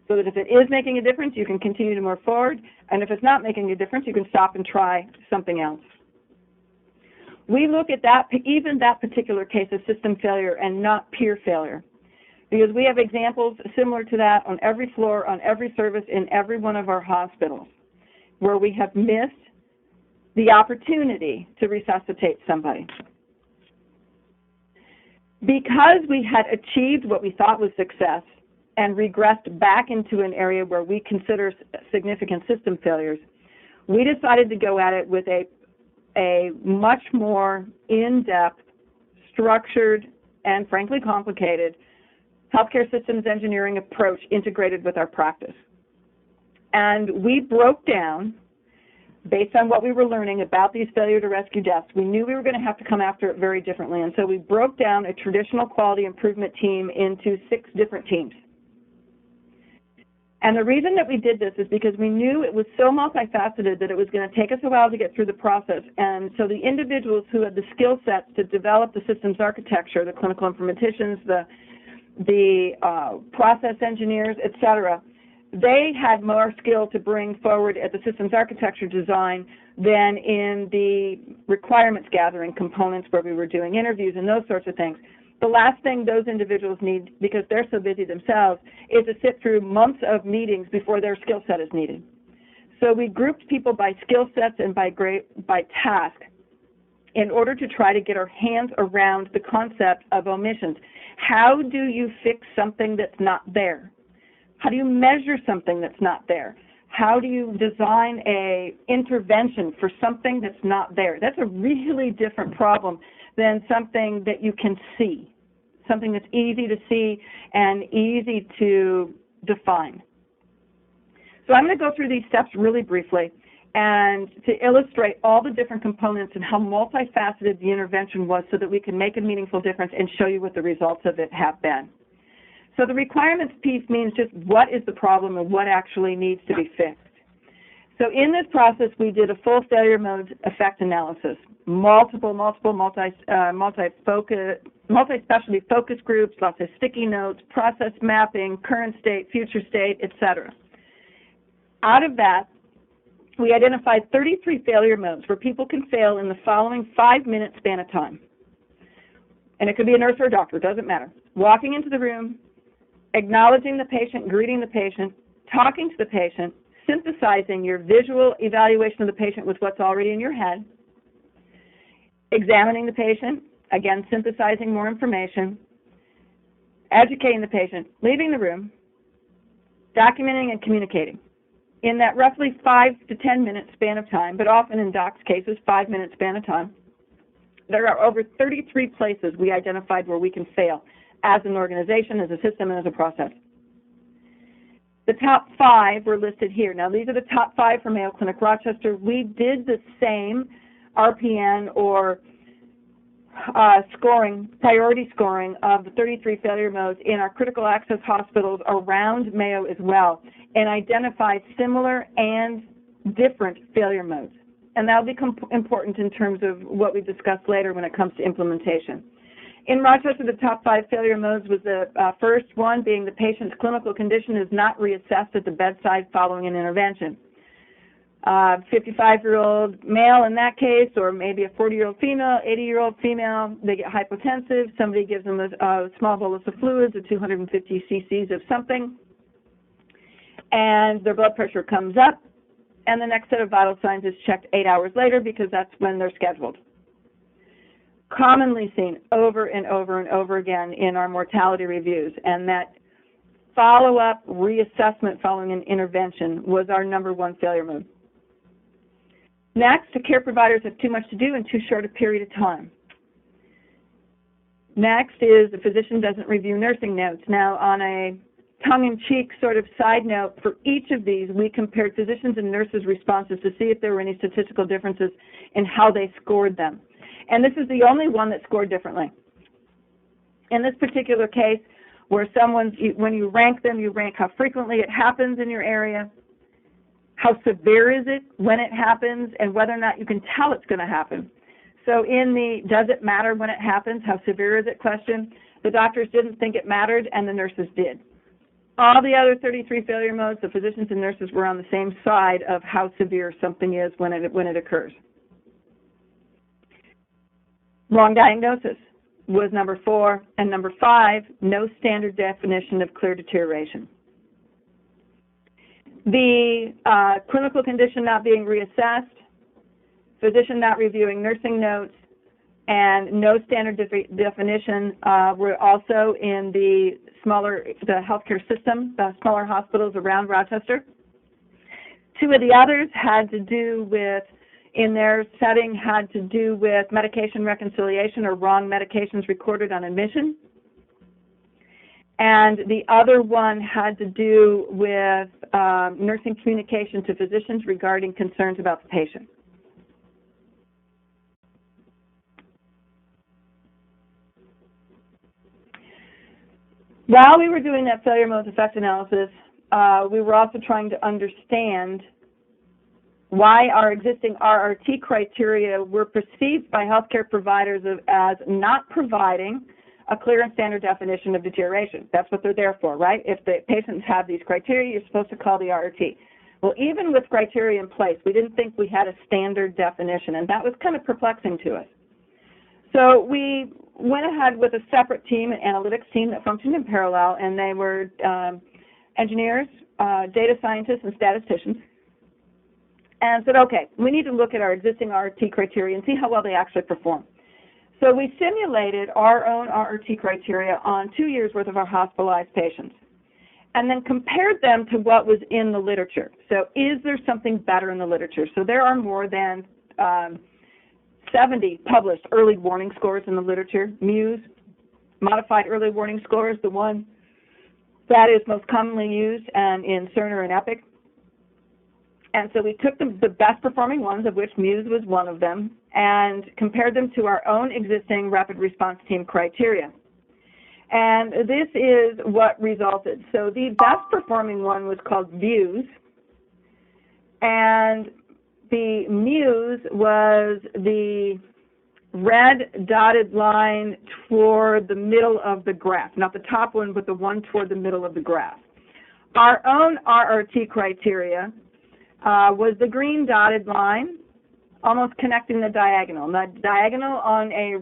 so that if it is making a difference, you can continue to move forward, and if it's not making a difference, you can stop and try something else. We look at that, even that particular case of system failure and not peer failure, because we have examples similar to that on every floor, on every service, in every one of our hospitals, where we have missed the opportunity to resuscitate somebody. Because we had achieved what we thought was success and regressed back into an area where we consider significant system failures, we decided to go at it with a much more in-depth, structured, and frankly complicated healthcare systems engineering approach integrated with our practice. And we broke down, based on what we were learning about these failure to rescue deaths, we knew we were going to have to come after it very differently. And so we broke down a traditional quality improvement team into 6 different teams. And the reason that we did this is because we knew it was so multifaceted that it was going to take us a while to get through the process. And so the individuals who had the skill sets to develop the systems architecture, the clinical informaticians, the process engineers, et cetera, they had more skill to bring forward at the systems architecture design than in the requirements gathering components where we were doing interviews and those sorts of things. The last thing those individuals need, because they're so busy themselves, is to sit through months of meetings before their skill set is needed. So we grouped people by skill sets and by task in order to try to get our hands around the concept of omissions. How do you fix something that's not there? How do you measure something that's not there? How do you design an intervention for something that's not there? That's a really different problem than something that you can see, something that's easy to see and easy to define. So I'm going to go through these steps really briefly and to illustrate all the different components and how multifaceted the intervention was so that we can make a meaningful difference and show you what the results of it have been. So the requirements piece means just what is the problem and what actually needs to be fixed. So in this process, we did a full failure mode effect analysis, multi-specialty focus groups, lots of sticky notes, process mapping, current state, future state, etc. Out of that, we identified 33 failure modes where people can fail in the following 5-minute span of time. And it could be a nurse or a doctor, it doesn't matter. Walking into the room, acknowledging the patient, greeting the patient, talking to the patient, synthesizing your visual evaluation of the patient with what's already in your head, examining the patient, again, synthesizing more information, educating the patient, leaving the room, documenting and communicating. In that roughly 5 to 10 minute span of time, but often in docs' cases, 5 minute span of time, there are over 33 places we identified where we can fail as an organization, as a system, and as a process. The top 5 were listed here. Now, these are the top 5 for Mayo Clinic Rochester. We did the same RPN or priority scoring of the 33 failure modes in our critical access hospitals around Mayo as well, and identified similar and different failure modes. And that will become important in terms of what we discuss later when it comes to implementation. In Rochester, the top 5 failure modes was the first one being the patient's clinical condition is not reassessed at the bedside following an intervention. 55-year-old male in that case, or maybe a 40-year-old female, 80-year-old female, they get hypotensive, somebody gives them a small bolus of fluids, of 250 cc's of something, and their blood pressure comes up, and the next set of vital signs is checked 8 hours later because that's when they're scheduled. Commonly seen over and over and over again in our mortality reviews, and that follow-up reassessment following an intervention was our #1 failure mode. Next, the care providers have too much to do in too short a period of time. Next is the physician doesn't review nursing notes. Now, on a tongue-in-cheek sort of side note, for each of these, we compared physicians and nurses' responses to see if there were any statistical differences in how they scored them. And this is the only one that scored differently. In this particular case, where when you rank them, you rank how frequently it happens in your area, how severe is it when it happens, and whether or not you can tell it's going to happen. So in the does it matter when it happens, how severe is it question, the doctors didn't think it mattered and the nurses did. All the other 33 failure modes, the physicians and nurses were on the same side of how severe something is when it occurs. Wrong diagnosis was #4, and #5, no standard definition of clear deterioration. The clinical condition not being reassessed, physician not reviewing nursing notes, and no standard definition were also in the healthcare system, the smaller hospitals around Rochester. 2 of the others had to do with, in their setting, had to do with medication reconciliation or wrong medications recorded on admission. And the other one had to do with nursing communication to physicians regarding concerns about the patient. While we were doing that failure modes effect analysis, we were also trying to understand why our existing RRT criteria were perceived by healthcare providers as not providing a clear and standard definition of deterioration. That's what they're there for, right? If the patients have these criteria, you're supposed to call the RRT. Well, even with criteria in place, we didn't think we had a standard definition, and that was kind of perplexing to us. So we went ahead with a separate team, an analytics team that functioned in parallel, and they were engineers, data scientists, and statisticians, and said, okay, we need to look at our existing RRT criteria and see how well they actually perform. So we simulated our own RRT criteria on 2 years' worth of our hospitalized patients and then compared them to what was in the literature. So is there something better in the literature? So there are more than 70 published early warning scores in the literature. MEWS, modified early warning score, is the one that is most commonly used in Cerner and Epic. And so we took the best performing ones, of which MEWS was one of them, and compared them to our own existing rapid response team criteria. And this is what resulted. So the best performing one was called VIEWS, and the MEWS was the red dotted line toward the middle of the graph, not the top one, but the one toward the middle of the graph. Our own RRT criteria was the green dotted line, almost connecting the diagonal. And the diagonal on a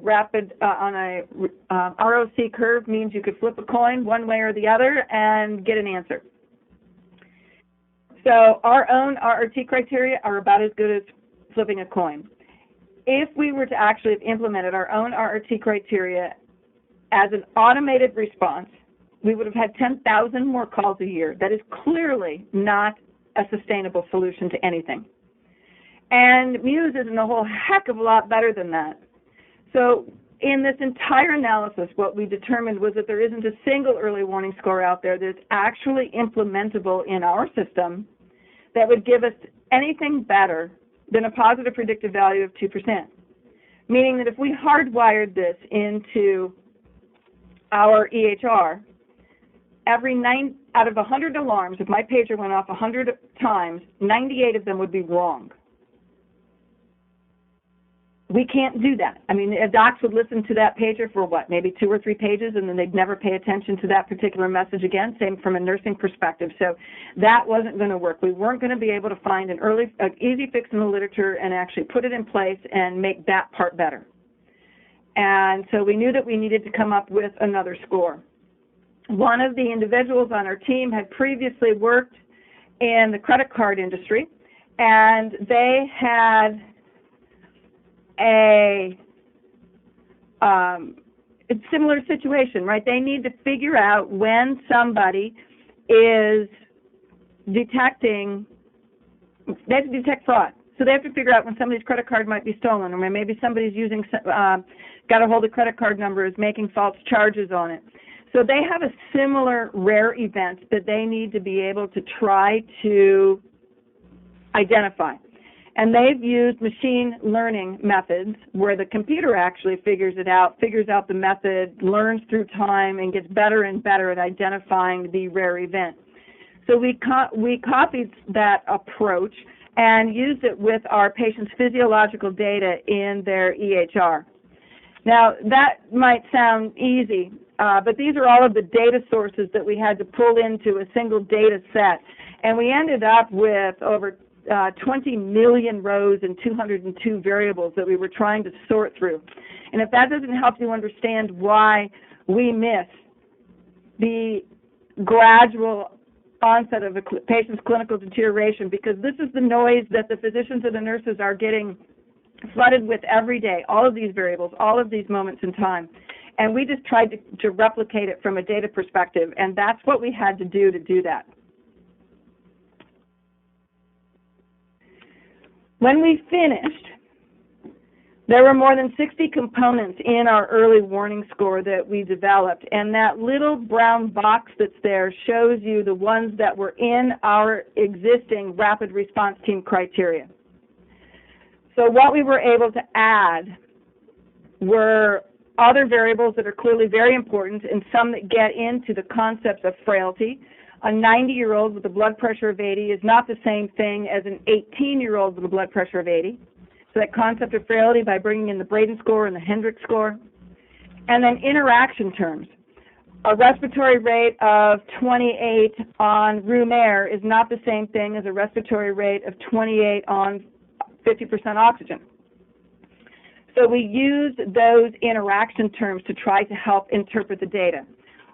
ROC curve means you could flip a coin one way or the other and get an answer. So our own RRT criteria are about as good as flipping a coin. If we were to actually have implemented our own RRT criteria as an automated response, we would have had 10,000 more calls a year. That is clearly not a sustainable solution to anything. And Muse isn't a whole heck of a lot better than that. So in this entire analysis, what we determined was that there isn't a single early warning score out there that's actually implementable in our system that would give us anything better than a positive predictive value of 2%. Meaning that if we hardwired this into our EHR, every 9 out of 100 alarms, if my pager went off 100 times, 98 of them would be wrong. We can't do that. I mean, docs would listen to that pager for what, maybe 2 or 3 pages, and then they'd never pay attention to that particular message again. Same from a nursing perspective. So that wasn't going to work. We weren't going to be able to find an easy fix in the literature and actually put it in place and make that part better. And so we knew that we needed to come up with another score. One of the individuals on our team had previously worked in the credit card industry, and they had a similar situation, right? They need to figure out when somebody is detecting, they have to detect fraud. So they have to figure out when somebody's credit card might be stolen, or maybe somebody's using, got a hold of credit card number, is making false charges on it. So they have a similar rare event that they need to be able to try to identify. And they've used machine learning methods where the computer actually figures it out, figures out the method, learns through time, and gets better and better at identifying the rare event. So we copied that approach and used it with our patients' physiological data in their EHR. Now, that might sound easy, but these are all of the data sources that we had to pull into a single data set. And we ended up with over 20 million rows and 202 variables that we were trying to sort through. And if that doesn't help you understand why we miss the gradual onset of a patient's clinical deterioration, because this is the noise that the physicians and the nurses are getting flooded with every day, all of these variables, all of these moments in time. And we just tried to replicate it from a data perspective, and that's what we had to do that. When we finished, there were more than 60 components in our early warning score that we developed, and that little brown box that's there shows you the ones that were in our existing rapid response team criteria. So what we were able to add were other variables that are clearly very important, and some that get into the concepts of frailty. A 90-year-old with a blood pressure of 80 is not the same thing as an 18-year-old with a blood pressure of 80. So that concept of frailty by bringing in the Braden score and the Hendricks score. And then interaction terms. A respiratory rate of 28 on room air is not the same thing as a respiratory rate of 28 on 50% oxygen. So we used those interaction terms to try to help interpret the data.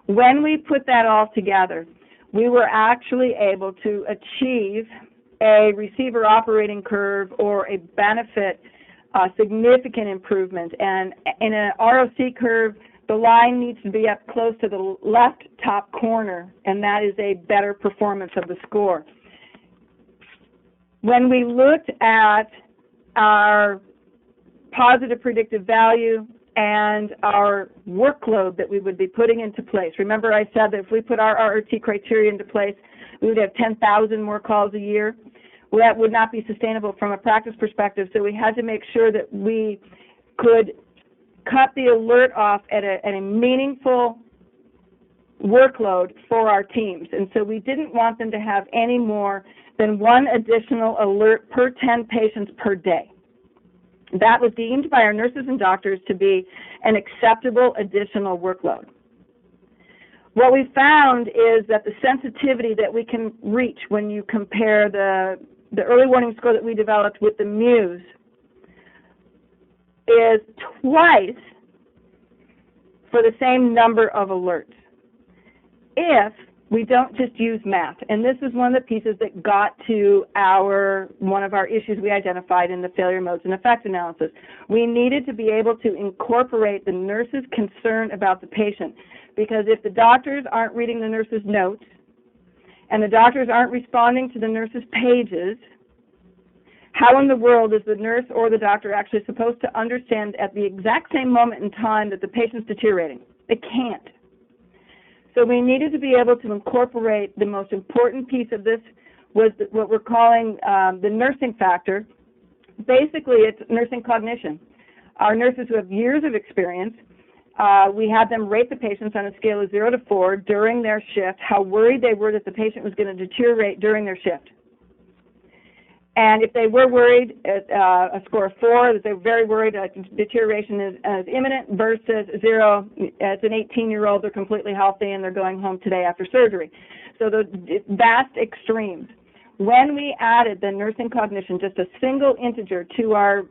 When we put that all together, we were actually able to achieve a receiver operating curve or a benefit significant improvement. And in an ROC curve, the line needs to be up close to the left top corner, and that is a better performance of the score. When we looked at our positive predictive value and our workload that we would be putting into place. Remember I said that if we put our RRT criteria into place, we would have 10,000 more calls a year. Well, that would not be sustainable from a practice perspective, so we had to make sure that we could cut the alert off at a meaningful workload for our teams. And so we didn't want them to have any more than 1 additional alert per 10 patients per day. That was deemed by our nurses and doctors to be an acceptable additional workload. What we found is that the sensitivity that we can reach when you compare the early warning score that we developed with the Muse is twice for the same number of alerts if we don't just use math. And this is one of the pieces that got to one of our issues we identified in the failure modes and effect analysis. We needed to be able to incorporate the nurse's concern about the patient, because if the doctors aren't reading the nurse's notes and the doctors aren't responding to the nurse's pages, how in the world is the nurse or the doctor actually supposed to understand at the exact same moment in time that the patient's deteriorating? They can't. So we needed to be able to incorporate the most important piece of this was what we're calling the nursing factor. Basically, it's nursing cognition. Our nurses who have years of experience, we had them rate the patients on a scale of 0 to 4 during their shift, how worried they were that the patient was going to deteriorate during their shift. And if they were worried, a score of 4, that they're very worried that deterioration is imminent, versus 0, as an 18-year-old, they're completely healthy and they're going home today after surgery. So the vast extremes. When we added the nursing cognition, just a single integer, to our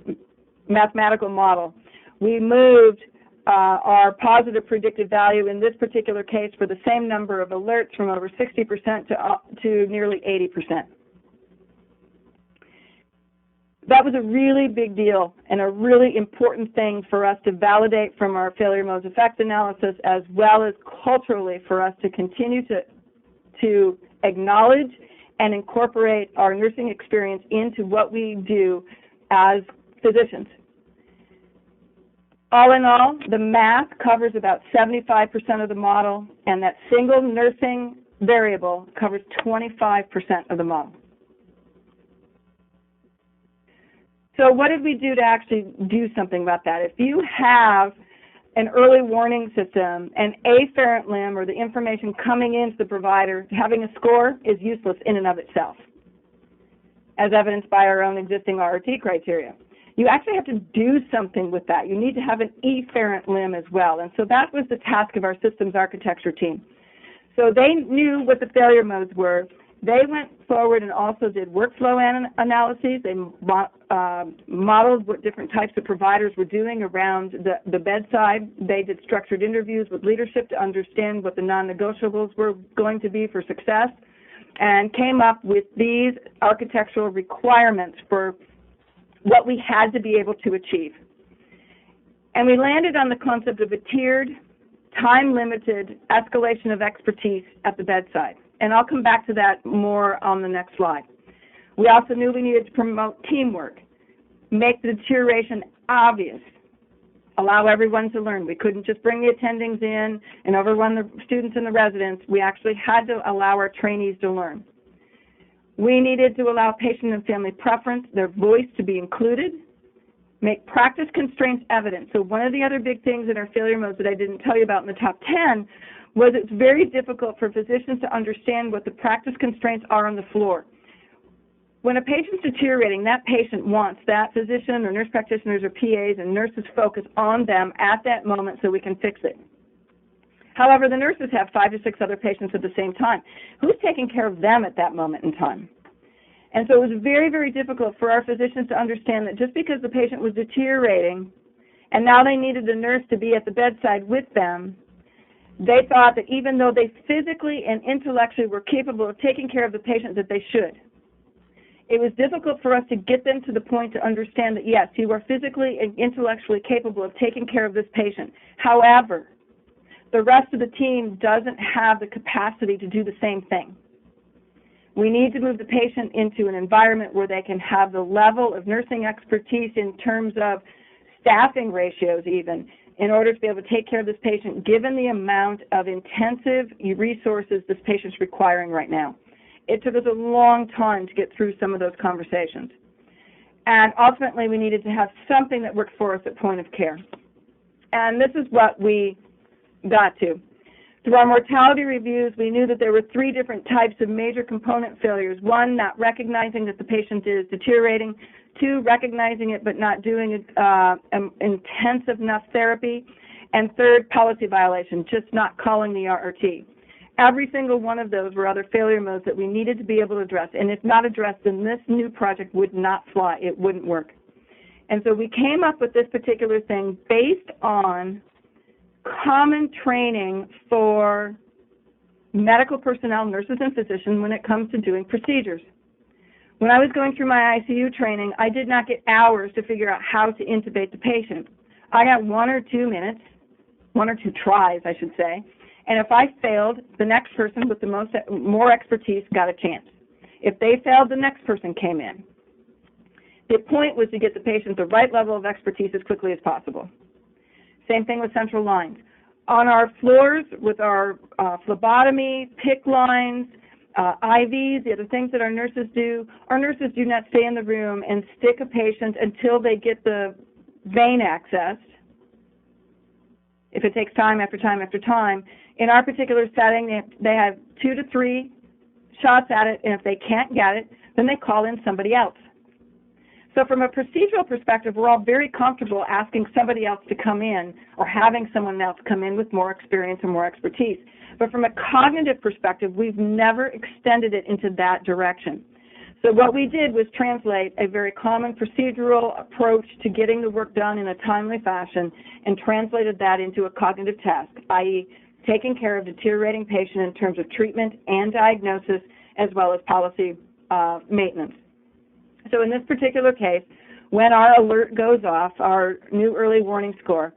mathematical model, we moved our positive predictive value in this particular case for the same number of alerts from over 60% to nearly 80%. That was a really big deal and a really important thing for us to validate from our failure modes effect analysis, as well as culturally for us to continue to acknowledge and incorporate our nursing experience into what we do as physicians. All in all, the math covers about 75% of the model, and that single nursing variable covers 25% of the model. So what did we do to actually do something about that? If you have an early warning system, an afferent limb, or the information coming into the provider, having a score is useless in and of itself, as evidenced by our own existing RRT criteria. You actually have to do something with that. You need to have an efferent limb as well. And so that was the task of our systems architecture team. So they knew what the failure modes were. They went forward and also did workflow analyses. They modeled what different types of providers were doing around the bedside. They did structured interviews with leadership to understand what the non-negotiables were going to be for success, and came up with these architectural requirements for what we had to be able to achieve. And we landed on the concept of a tiered, time-limited escalation of expertise at the bedside. And I'll come back to that more on the next slide. We also knew we needed to promote teamwork, make the deterioration obvious, allow everyone to learn. We couldn't just bring the attendings in and overrun the students and the residents. We actually had to allow our trainees to learn. We needed to allow patient and family preference, their voice to be included, make practice constraints evident. So one of the other big things in our failure modes that I didn't tell you about in the top 10 was it's very difficult for physicians to understand what the practice constraints are on the floor. When a patient's deteriorating, that patient wants that physician or nurse practitioners or PAs and nurses focus on them at that moment so we can fix it. However, the nurses have 5 to 6 other patients at the same time. Who's taking care of them at that moment in time? And so it was very, very difficult for our physicians to understand that just because the patient was deteriorating and now they needed the nurse to be at the bedside with them, they thought that even though they physically and intellectually were capable of taking care of the patient, that they should. It was difficult for us to get them to the point to understand that, yes, you are physically and intellectually capable of taking care of this patient. However, the rest of the team doesn't have the capacity to do the same thing. We need to move the patient into an environment where they can have the level of nursing expertise in terms of staffing ratios even, in order to be able to take care of this patient, given the amount of intensive resources this patient's requiring right now. It took us a long time to get through some of those conversations. And ultimately, we needed to have something that worked for us at point of care. And this is what we got to. Through our mortality reviews, we knew that there were 3 different types of major component failures. 1, not recognizing that the patient is deteriorating. 2, recognizing it but not doing intensive enough therapy. And 3rd, policy violation, just not calling the RRT. Every single one of those were other failure modes that we needed to be able to address. And if not addressed, then this new project would not fly. It wouldn't work. And so we came up with this particular thing based on common training for medical personnel, nurses and physicians, when it comes to doing procedures. When I was going through my ICU training, I did not get hours to figure out how to intubate the patient. I got 1 or 2 minutes, 1 or 2 tries, I should say, and if I failed, the next person with the more expertise got a chance. If they failed, the next person came in. The point was to get the patient the right level of expertise as quickly as possible. Same thing with central lines. On our floors with our phlebotomy, PICC lines, IVs, the other things that our nurses do not stay in the room and stick a patient until they get the vein accessed. If it takes time after time after time, in our particular setting, they have 2 to 3 shots at it, and if they can't get it, then they call in somebody else. So from a procedural perspective, we're all very comfortable asking somebody else to come in or having someone else come in with more experience and more expertise. But from a cognitive perspective, we've never extended it into that direction. So what we did was translate a very common procedural approach to getting the work done in a timely fashion and translated that into a cognitive task, i.e. taking care of deteriorating patient in terms of treatment and diagnosis as well as policy maintenance. So in this particular case, when our alert goes off, our new early warning score,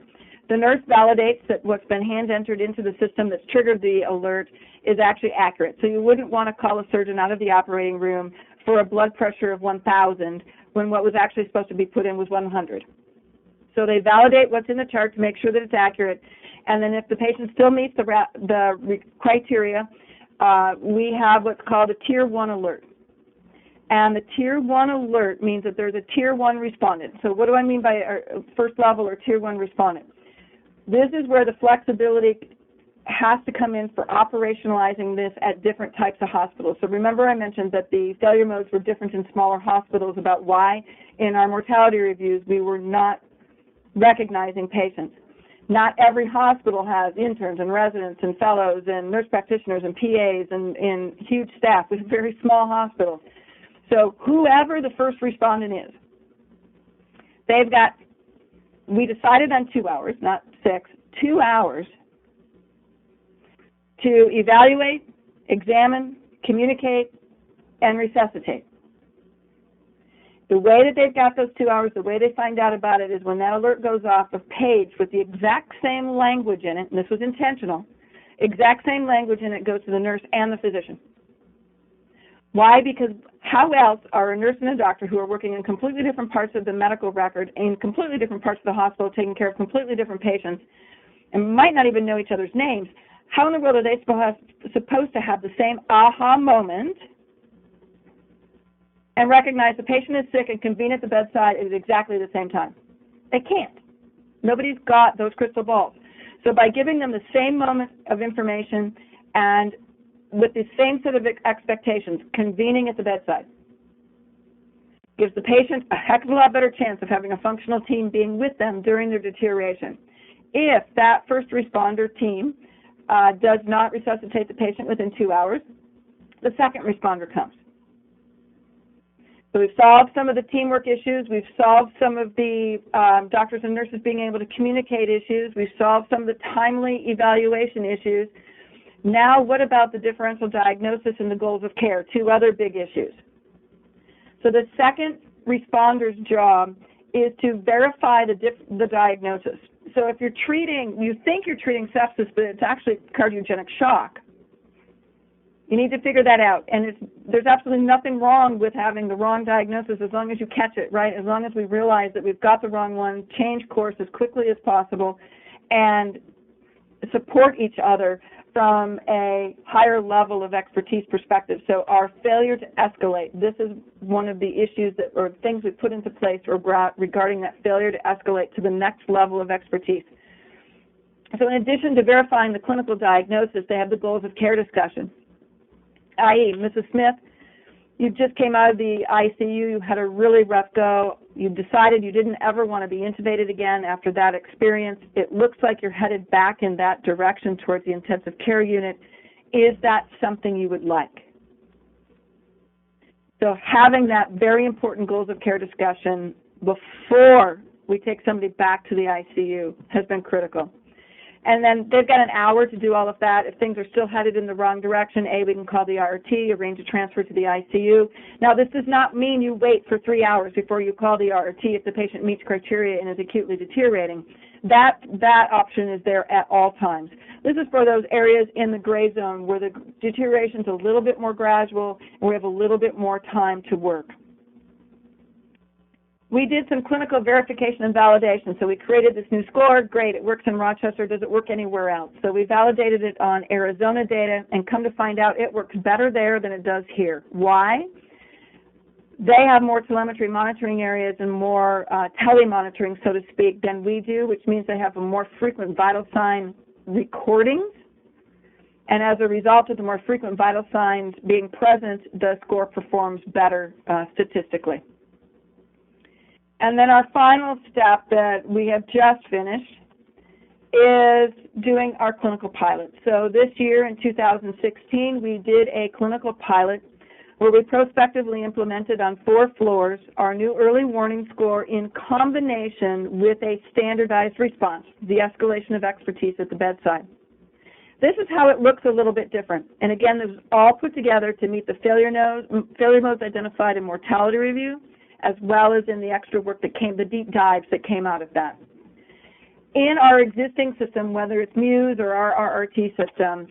the nurse validates that what's been hand-entered into the system that's triggered the alert is actually accurate. So you wouldn't want to call a surgeon out of the operating room for a blood pressure of 1,000 when what was actually supposed to be put in was 100. So they validate what's in the chart to make sure that it's accurate, and then if the patient still meets the criteria, we have what's called a Tier 1 alert. And the Tier 1 alert means that there's a Tier 1 respondent. So what do I mean by first level or Tier 1 respondent? This is where the flexibility has to come in for operationalizing this at different types of hospitals. So remember I mentioned that the failure modes were different in smaller hospitals about why in our mortality reviews we were not recognizing patients. Not every hospital has interns and residents and fellows and nurse practitioners and PAs and huge staff. We have very small hospitals. So whoever the first respondent is, we decided on 2 hours, not 6, 2 hours to evaluate, examine, communicate, and resuscitate. The way that they've got those 2 hours, the way they find out about it is when that alert goes off, a page with the exact same language in it, and this was intentional, exact same language in it goes to the nurse and the physician. Why? Because how else are a nurse and a doctor who are working in completely different parts of the medical record, in completely different parts of the hospital, taking care of completely different patients, and might not even know each other's names, how in the world are they supposed to have the same aha moment and recognize the patient is sick and convene at the bedside at exactly the same time? They can't. Nobody's got those crystal balls. So by giving them the same moment of information and with the same set of expectations, convening at the bedside gives the patient a heck of a lot better chance of having a functional team being with them during their deterioration. If that first responder team does not resuscitate the patient within 2 hours, the second responder comes. So we've solved some of the teamwork issues. We've solved some of the doctors and nurses being able to communicate issues. We've solved some of the timely evaluation issues. Now, what about the differential diagnosis and the goals of care? 2 other big issues. So the second responder's job is to verify the diagnosis. So if you think you're treating sepsis, but it's actually cardiogenic shock, you need to figure that out. And there's absolutely nothing wrong with having the wrong diagnosis as long as you catch it, right? As long as we realize that we've got the wrong one, change course as quickly as possible, and support each other from a higher level of expertise perspective. So our failure to escalate, this is one of the issues or things we put into place regarding that failure to escalate to the next level of expertise. So in addition to verifying the clinical diagnosis, they have the goals of care discussion, i.e., Mrs. Smith, you just came out of the ICU, you had a really rough go, you decided you didn't ever want to be intubated again after that experience. It looks like you're headed back in that direction towards the intensive care unit. Is that something you would like? So having that very important goals of care discussion before we take somebody back to the ICU has been critical. And then they've got an hour to do all of that. If things are still headed in the wrong direction, we can call the RT, arrange a transfer to the ICU. Now, this does not mean you wait for 3 hours before you call the RT if the patient meets criteria and is acutely deteriorating. That option is there at all times. This is for those areas in the gray zone where the deterioration is a little bit more gradual and we have a little bit more time to work. We did some clinical verification and validation. So we created this new score. Great, it works in Rochester. Does it work anywhere else? So we validated it on Arizona data and come to find out it works better there than it does here. Why? They have more telemetry monitoring areas and more telemonitoring, so to speak, than we do, which means they have a more frequent vital sign recordings. And as a result of the more frequent vital signs being present, the score performs better statistically. And then our final step that we have just finished is doing our clinical pilot. So this year in 2016, we did a clinical pilot where we prospectively implemented on 4 floors our new early warning score in combination with a standardized response, the escalation of expertise at the bedside. This is how it looks a little bit different. And again, this was all put together to meet the failure modes identified in mortality review, as well as in the extra work that came, the deep dives that came out of that. In our existing system, whether it's Muse or our RRT system,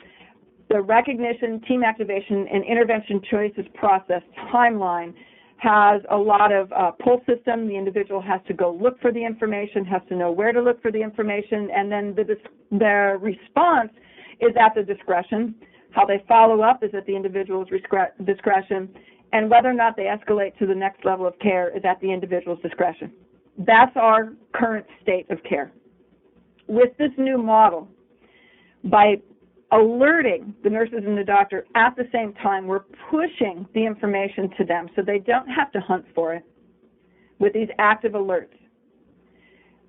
the recognition, team activation, and intervention choices process timeline has a lot of pull system. The individual has to go look for the information, has to know where to look for the information, and then the response is at the discretion. How they follow up is at the individual's discretion, and whether or not they escalate to the next level of care is at the individual's discretion. That's our current state of care. With this new model, by alerting the nurses and the doctor at the same time, we're pushing the information to them so they don't have to hunt for it with these active alerts.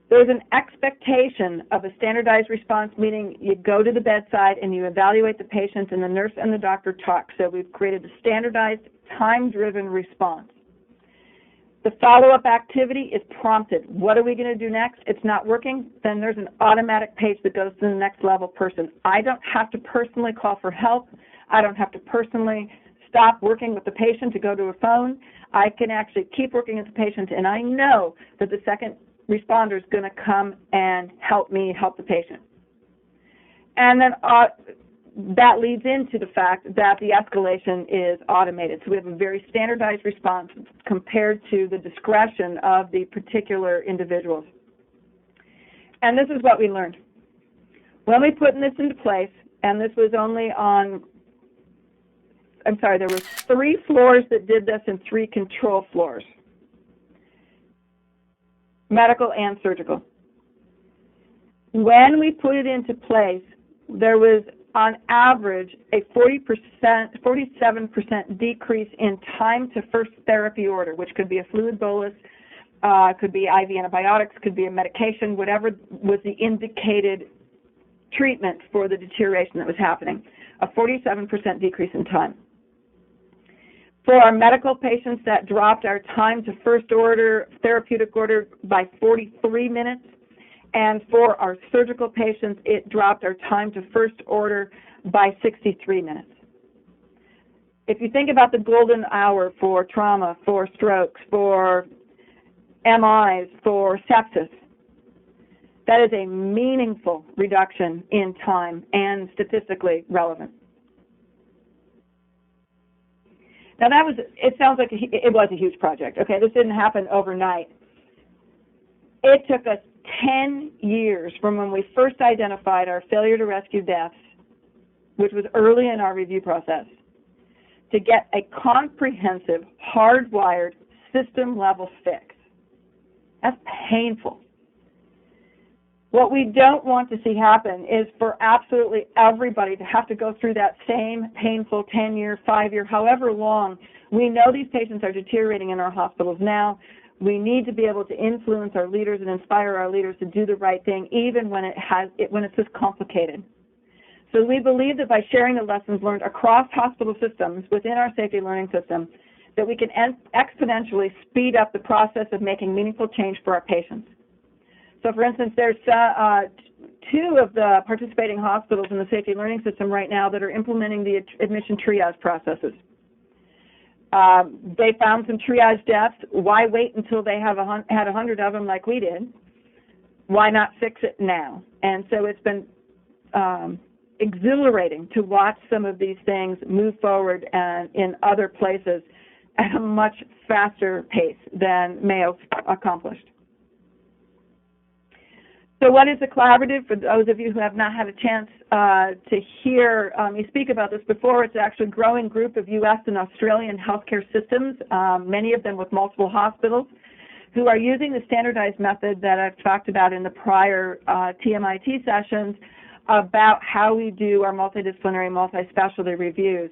There's an expectation of a standardized response, meaning you go to the bedside and you evaluate the patient and the nurse and the doctor talk. So we've created a standardized, time-driven response. The follow-up activity is prompted. What are we going to do next? It's not working. Then there's an automatic page that goes to the next level person. I don't have to personally call for help. I don't have to personally stop working with the patient to go to a phone. I can actually keep working with the patient, and I know that the second responder is going to come and help me help the patient. And then that leads into the fact that the escalation is automated. So we have a very standardized response compared to the discretion of the particular individuals. And this is what we learned. When we put this into place, and this was only on, there were 3 floors that did this and 3 control floors, medical and surgical. When we put it into place, there was on average a 47% decrease in time to first therapy order, which could be a fluid bolus, could be IV antibiotics, could be a medication, whatever was the indicated treatment for the deterioration that was happening, a 47% decrease in time. For our medical patients, that dropped our time to first order, therapeutic order by 43 minutes. And for our surgical patients, it dropped our time to first order by 63 minutes. If you think about the golden hour for trauma, for strokes, for MIs, for sepsis, that is a meaningful reduction in time and statistically relevant. Now it sounds like it was a huge project. Okay, this didn't happen overnight. It took us 10 years from when we first identified our failure to rescue deaths, which was early in our review process, to get a comprehensive, hardwired, system-level fix. That's painful. What we don't want to see happen is for absolutely everybody to have to go through that same painful 10-year, 5-year, however long. We know these patients are deteriorating in our hospitals now. We need to be able to influence our leaders and inspire our leaders to do the right thing, even when it's this complicated. So we believe that by sharing the lessons learned across hospital systems within our safety learning system, that we can exponentially speed up the process of making meaningful change for our patients. So, for instance, there's two of the participating hospitals in the safety learning system right now that are implementing the admission triage processes. They found some triage deaths. Why wait until they had 100 of them like we did? Why not fix it now? And so it's been exhilarating to watch some of these things move forward and in other places at a much faster pace than Mayo accomplished. So what is a collaborative? For those of you who have not had a chance to hear me speak about this before, it's actually a growing group of U.S. and Australian healthcare systems, many of them with multiple hospitals, who are using the standardized method that I've talked about in the prior TMIT sessions about how we do our multidisciplinary, multi-specialty reviews.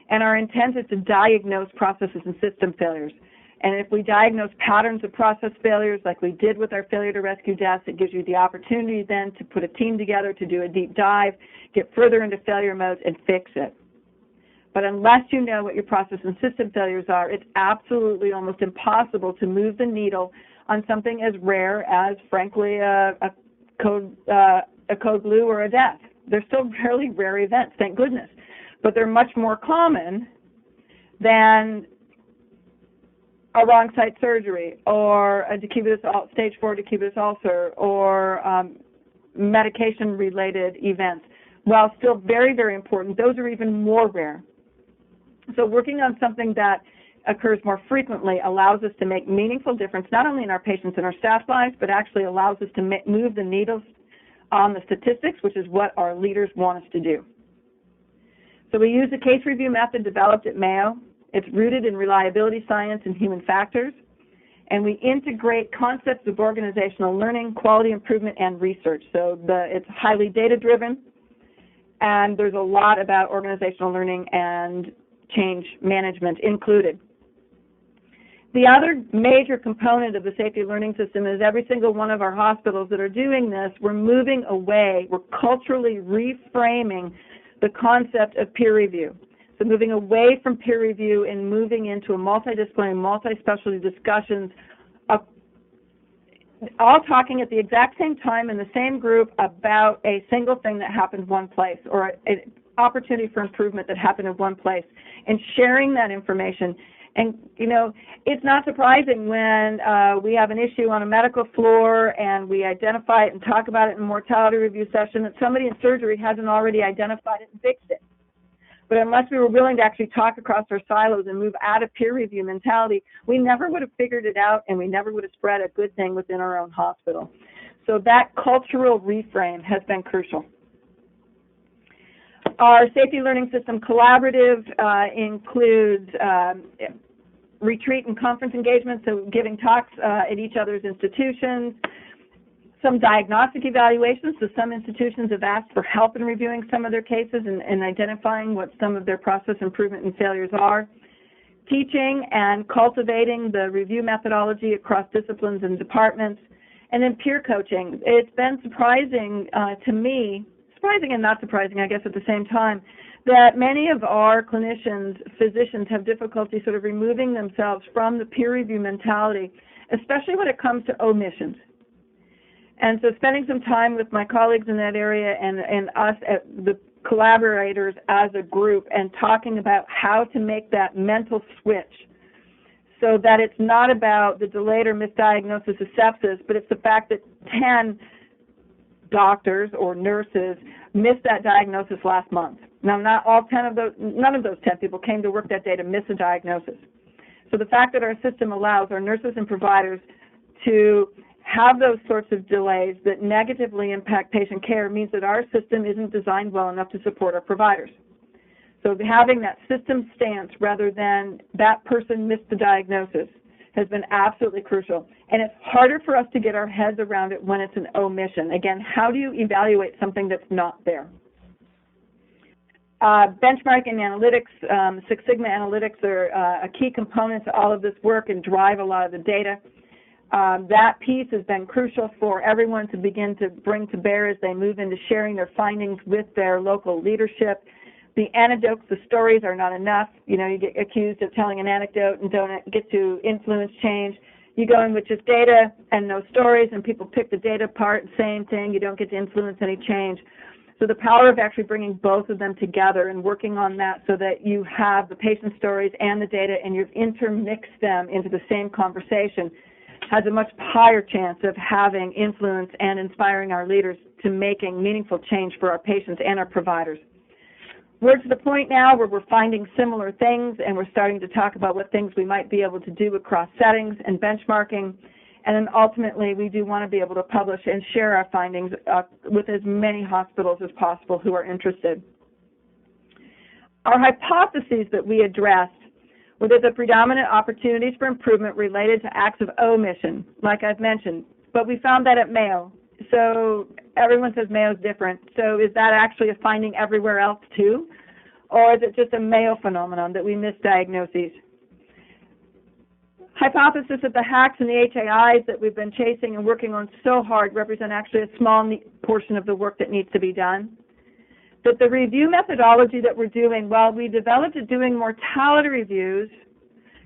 And our intent is to diagnose processes and system failures. And if we diagnose patterns of process failures like we did with our failure to rescue deaths, it gives you the opportunity then to put a team together to do a deep dive, get further into failure modes, and fix it. But unless you know what your process and system failures are, it's absolutely almost impossible to move the needle on something as rare as, frankly, a code blue or a death. They're still fairly rare events, thank goodness. But they're much more common than a wrong site surgery or a stage 4 decubitus ulcer or medication-related events. While still very, very important, those are even more rare. So working on something that occurs more frequently allows us to make meaningful difference, not only in our patients and our staff lives, but actually allows us to move the needles on the statistics, which is what our leaders want us to do. So we use the case review method developed at Mayo. It's rooted in reliability science and human factors. And we integrate concepts of organizational learning, quality improvement, and research. So it's highly data-driven, and there's a lot about organizational learning and change management included. The other major component of the safety learning system is every single one of our hospitals that are doing this, we're moving away, we're culturally reframing the concept of peer review. So moving away from peer review and moving into a multidisciplinary, multi-specialty discussions, all talking at the exact same time in the same group about a single thing that happened one place or an opportunity for improvement that happened in one place, and sharing that information. And, you know, it's not surprising when we have an issue on a medical floor and we identify it and talk about it in a mortality review session that somebody in surgery hasn't already identified it and fixed it. But unless we were willing to actually talk across our silos and move out of peer review mentality, we never would have figured it out and we never would have spread a good thing within our own hospital. So that cultural reframe has been crucial. Our safety learning system collaborative includes retreat and conference engagement, so giving talks at each other's institutions, some diagnostic evaluations, so some institutions have asked for help in reviewing some of their cases and identifying what some of their process improvement and failures are, teaching and cultivating the review methodology across disciplines and departments, and then peer coaching. It's been surprising to me, surprising and not surprising, I guess, at the same time, that many of our clinicians, physicians, have difficulty sort of removing themselves from the peer review mentality, especially when it comes to omissions. And so spending some time with my colleagues in that area and us, the collaborators as a group, and talking about how to make that mental switch so that it's not about the delayed or misdiagnosis of sepsis, but it's the fact that 10 doctors or nurses missed that diagnosis last month. Now, not all 10 of those, none of those 10 people came to work that day to miss a diagnosis. So the fact that our system allows our nurses and providers to have those sorts of delays that negatively impact patient care means that our system isn't designed well enough to support our providers. So having that system stance rather than that person missed the diagnosis has been absolutely crucial. And it's harder for us to get our heads around it when it's an omission. Again, how do you evaluate something that's not there? Benchmarking analytics, Six Sigma analytics are a key component to all of this work and drive a lot of the data. That piece has been crucial for everyone to begin to bring to bear as they move into sharing their findings with their local leadership. The anecdotes, the stories are not enough. You know, you get accused of telling an anecdote and don't get to influence change. You go in with just data and no stories, and people pick the data apart, same thing, you don't get to influence any change. So the power of actually bringing both of them together and working on that so that you have the patient stories and the data and you've intermixed them into the same conversation has a much higher chance of having influence and inspiring our leaders to making meaningful change for our patients and our providers. We're to the point now where we're finding similar things, and we're starting to talk about what things we might be able to do across settings and benchmarking. And then ultimately, we do want to be able to publish and share our findings with as many hospitals as possible who are interested. Our hypotheses that we addressed were that the predominant opportunities for improvement related to acts of omission, like I've mentioned, but we found that at Mayo. So everyone says Mayo's different. So is that actually a finding everywhere else too? Or is it just a Mayo phenomenon that we miss diagnoses? Hypothesis that the hacks and the HAIs that we've been chasing and working on so hard represent actually a small portion of the work that needs to be done. That the review methodology that we're doing, while we developed it doing mortality reviews,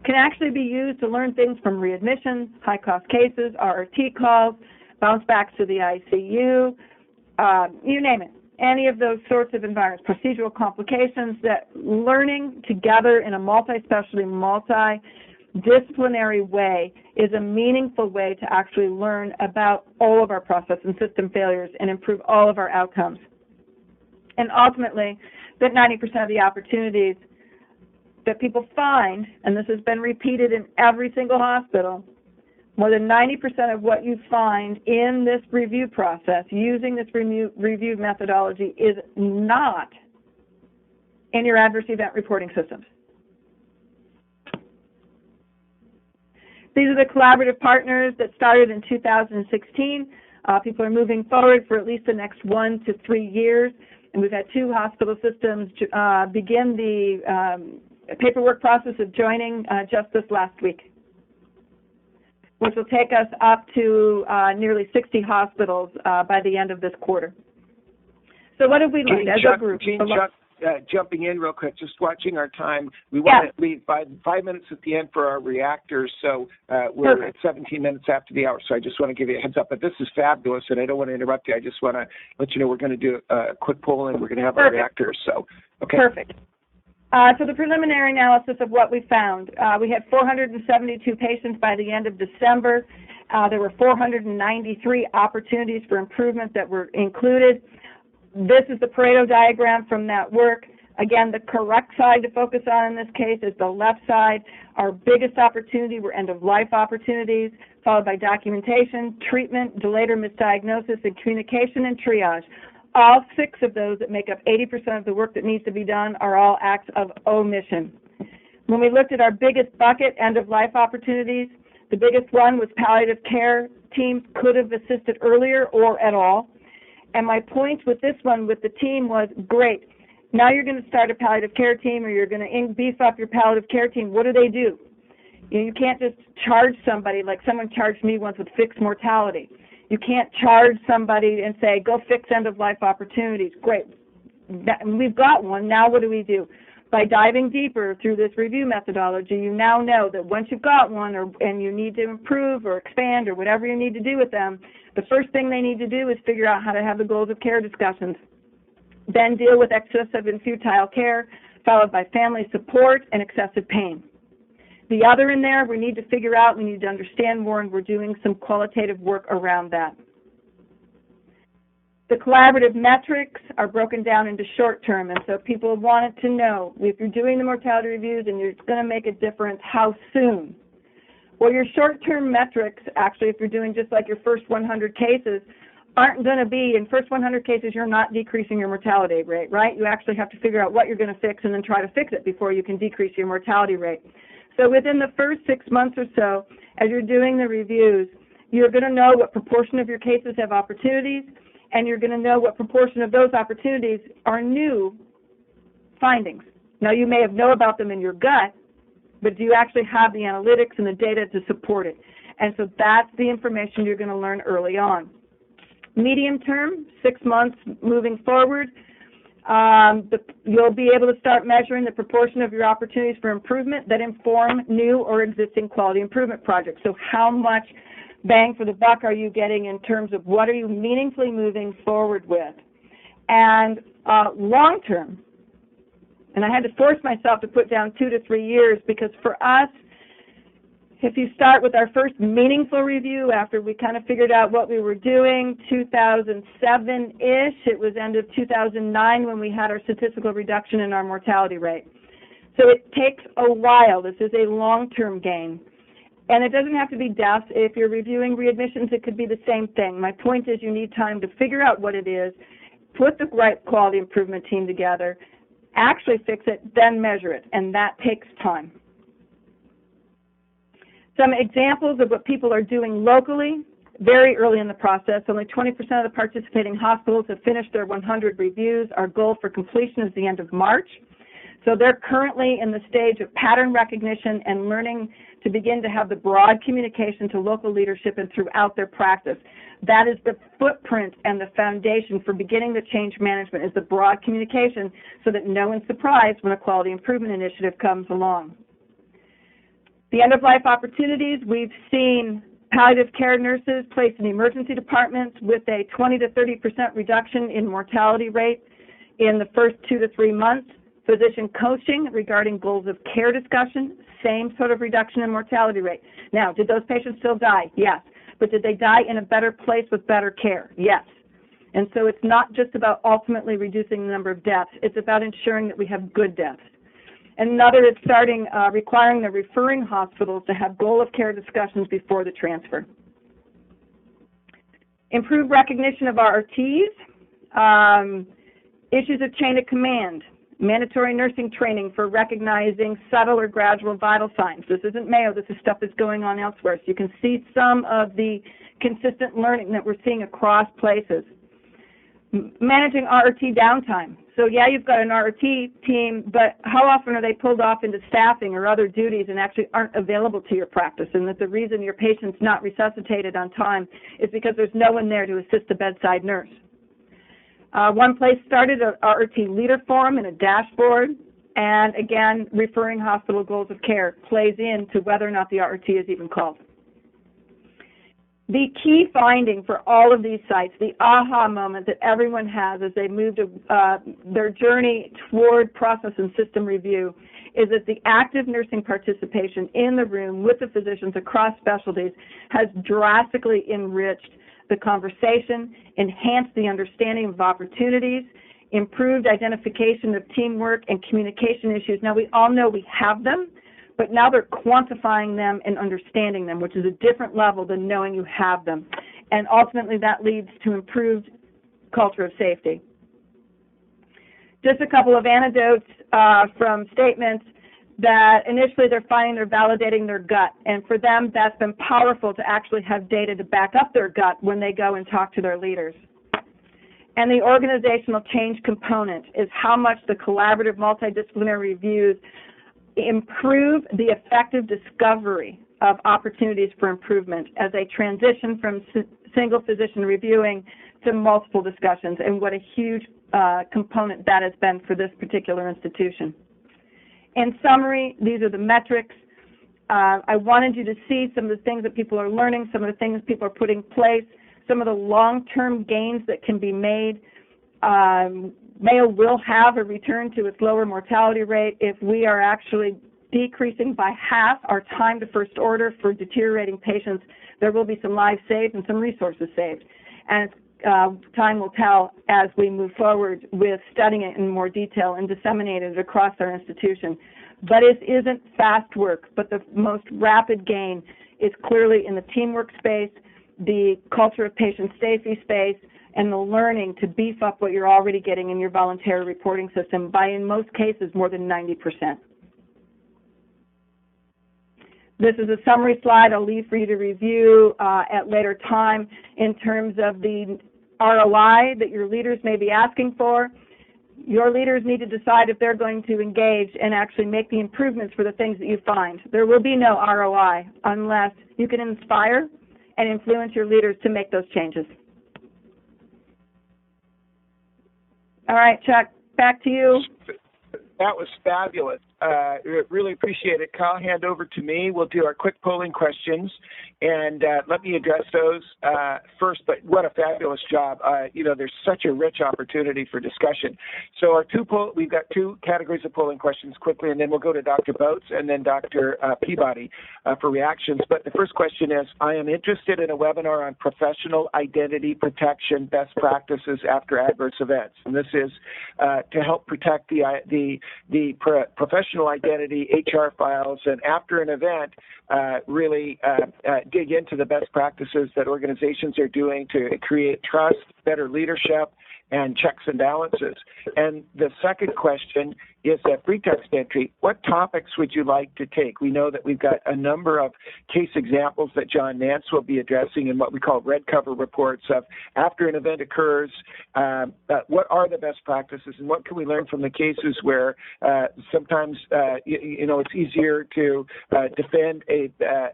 can actually be used to learn things from readmissions, high-cost cases, RRT calls, bounce backs to the ICU, you name it, any of those sorts of environments, procedural complications, that learning together in a multi-specialty, multi-disciplinary way is a meaningful way to actually learn about all of our process and system failures and improve all of our outcomes. And ultimately, that 90% of the opportunities that people find, and this has been repeated in every single hospital, more than 90% of what you find in this review process using this review methodology is not in your adverse event reporting systems. These are the collaborative partners that started in 2016. People are moving forward for at least the next 1 to 3 years, and we've had 2 hospital systems begin the paperwork process of joining just this last week, which will take us up to nearly 60 hospitals by the end of this quarter. So what have we learned as a group? Jeanne, jumping in real quick, just watching our time. We want to leave 5 minutes at the end for our reactors, so we're Perfect. at 17 minutes after the hour, so I just want to give you a heads up. But this is fabulous, and I don't want to interrupt you. I just want to let you know we're going to do a quick poll, and we're going to have our reactors. So, okay. Perfect. So the preliminary analysis of what we found, we had 472 patients by the end of December. There were 493 opportunities for improvement that were included. This is the Pareto diagram from that work. Again, the correct side to focus on in this case is the left side. Our biggest opportunity were end-of-life opportunities, followed by documentation, treatment, delayed or misdiagnosis, and communication and triage. All 6 of those that make up 80% of the work that needs to be done are all acts of omission. When we looked at our biggest bucket, end-of-life opportunities, the biggest one was palliative care teams could have assisted earlier or at all. And my point with this one with the team was, great, now you're going to start a palliative care team, or you're going to beef up your palliative care team. What do? You can't just charge somebody like someone charged me once with fixed mortality. You can't charge somebody and say, go fix end-of-life opportunities. Great. We've got one. Now what do? By diving deeper through this review methodology, you now know that once you've got one and you need to improve or expand or whatever you need to do with them, the first thing they need to do is figure out how to have the goals of care discussions. Then deal with excessive and futile care, followed by family support and excessive pain. The other in there, we need to figure out, we need to understand more, and we're doing some qualitative work around that. The collaborative metrics are broken down into short term, and so people wanted to know, if you're doing the mortality reviews and you're going to make a difference, how soon? Well, your short-term metrics, actually, if you're doing just like your first 100 cases, aren't going to be, in first 100 cases, you're not decreasing your mortality rate, right? You actually have to figure out what you're going to fix and then try to fix it before you can decrease your mortality rate. So within the first 6 months or so, as you're doing the reviews, you're going to know what proportion of your cases have opportunities, and you're going to know what proportion of those opportunities are new findings. Now, you may have known about them in your gut, but do you actually have the analytics and the data to support it? And so that's the information you're going to learn early on. Medium term, 6 months moving forward, You'll be able to start measuring the proportion of your opportunities for improvement that inform new or existing quality improvement projects. So how much bang for the buck are you getting in terms of what are you meaningfully moving forward with? And long term, and I had to force myself to put down 2 to 3 years, because for us, if you start with our first meaningful review after we kind of figured out what we were doing, 2007-ish, it was end of 2009 when we had our statistical reduction in our mortality rate. So it takes a while. This is a long-term gain. And it doesn't have to be deaths. If you're reviewing readmissions, it could be the same thing. My point is you need time to figure out what it is, put the right quality improvement team together, actually fix it, then measure it, and that takes time. Some examples of what people are doing locally, very early in the process. Only 20% of the participating hospitals have finished their 100 reviews. Our goal for completion is the end of March. So they're currently in the stage of pattern recognition and learning to begin to have the broad communication to local leadership and throughout their practice. That is the footprint and the foundation for beginning the change management, is the broad communication, so that no one's surprised when a quality improvement initiative comes along. The end-of-life opportunities, we've seen palliative care nurses placed in emergency departments with a 20 to 30% reduction in mortality rate in the first 2 to 3 months. Physician coaching regarding goals of care discussion, same sort of reduction in mortality rate. Now, did those patients still die? Yes. But did they die in a better place with better care? Yes. And so it's not just about ultimately reducing the number of deaths. It's about ensuring that we have good deaths. Another is starting requiring the referring hospitals to have goal of care discussions before the transfer. Improved recognition of RRTs, issues of chain of command, mandatory nursing training for recognizing subtle or gradual vital signs. This isn't Mayo, this is stuff that's going on elsewhere. So you can see some of the consistent learning that we're seeing across places. Managing RRT downtime. So yeah, you've got an RRT team, but how often are they pulled off into staffing or other duties and actually aren't available to your practice? And that the reason your patient's not resuscitated on time is because there's no one there to assist the bedside nurse. One place started an RRT leader forum and a dashboard, and again, referring hospital goals of care plays into whether or not the RRT is even called. The key finding for all of these sites, the aha moment that everyone has as they move to their journey toward process and system review, is that the active nursing participation in the room with the physicians across specialties has drastically enriched the conversation, enhanced the understanding of opportunities, improved identification of teamwork and communication issues. Now, we all know we have them, but now they're quantifying them and understanding them, which is a different level than knowing you have them. And ultimately, that leads to improved culture of safety. Just a couple of anecdotes from statements that initially they're finding they're validating their gut. And for them, that's been powerful to actually have data to back up their gut when they go and talk to their leaders. And the organizational change component is how much the collaborative multidisciplinary reviews improve the effective discovery of opportunities for improvement as they transition from single physician reviewing to multiple discussions, and what a huge component that has been for this particular institution. In summary, these are the metrics. I wanted you to see some of the things that people are learning, some of the things people are putting in place, some of the long-term gains that can be made. Mayo will have a return to its lower mortality rate if we are actually decreasing by half our time to first order for deteriorating patients. There will be some lives saved and some resources saved. And time will tell as we move forward with studying it in more detail and disseminating it across our institution. But it isn't fast work, but the most rapid gain is clearly in the teamwork space, the culture of patient safety space, and the learning to beef up what you're already getting in your voluntary reporting system by, in most cases, more than 90%. This is a summary slide I'll leave for you to review at later time in terms of the ROI that your leaders may be asking for. Your leaders need to decide if they're going to engage and actually make the improvements for the things that you find. There will be no ROI unless you can inspire and influence your leaders to make those changes. All right, Chuck, back to you. That was fabulous. Really appreciate it. Kyle, hand over to me. We'll do our quick polling questions, and let me address those first. But what a fabulous job. There's such a rich opportunity for discussion. So we've got two categories of polling questions quickly, and then we'll go to Dr. Boats and then Dr. Peabody for reactions. But the first question is, I am interested in a webinar on professional identity protection best practices after adverse events. And this is to help protect the professional identity, HR files, and after an event, really dig into the best practices that organizations are doing to create trust, better leadership, and checks and balances. And the second question is a free text entry. What topics would you like to take? We know that we've got a number of case examples that John Nance will be addressing in what we call red cover reports of after an event occurs, what are the best practices and what can we learn from the cases where sometimes, it's easier to defend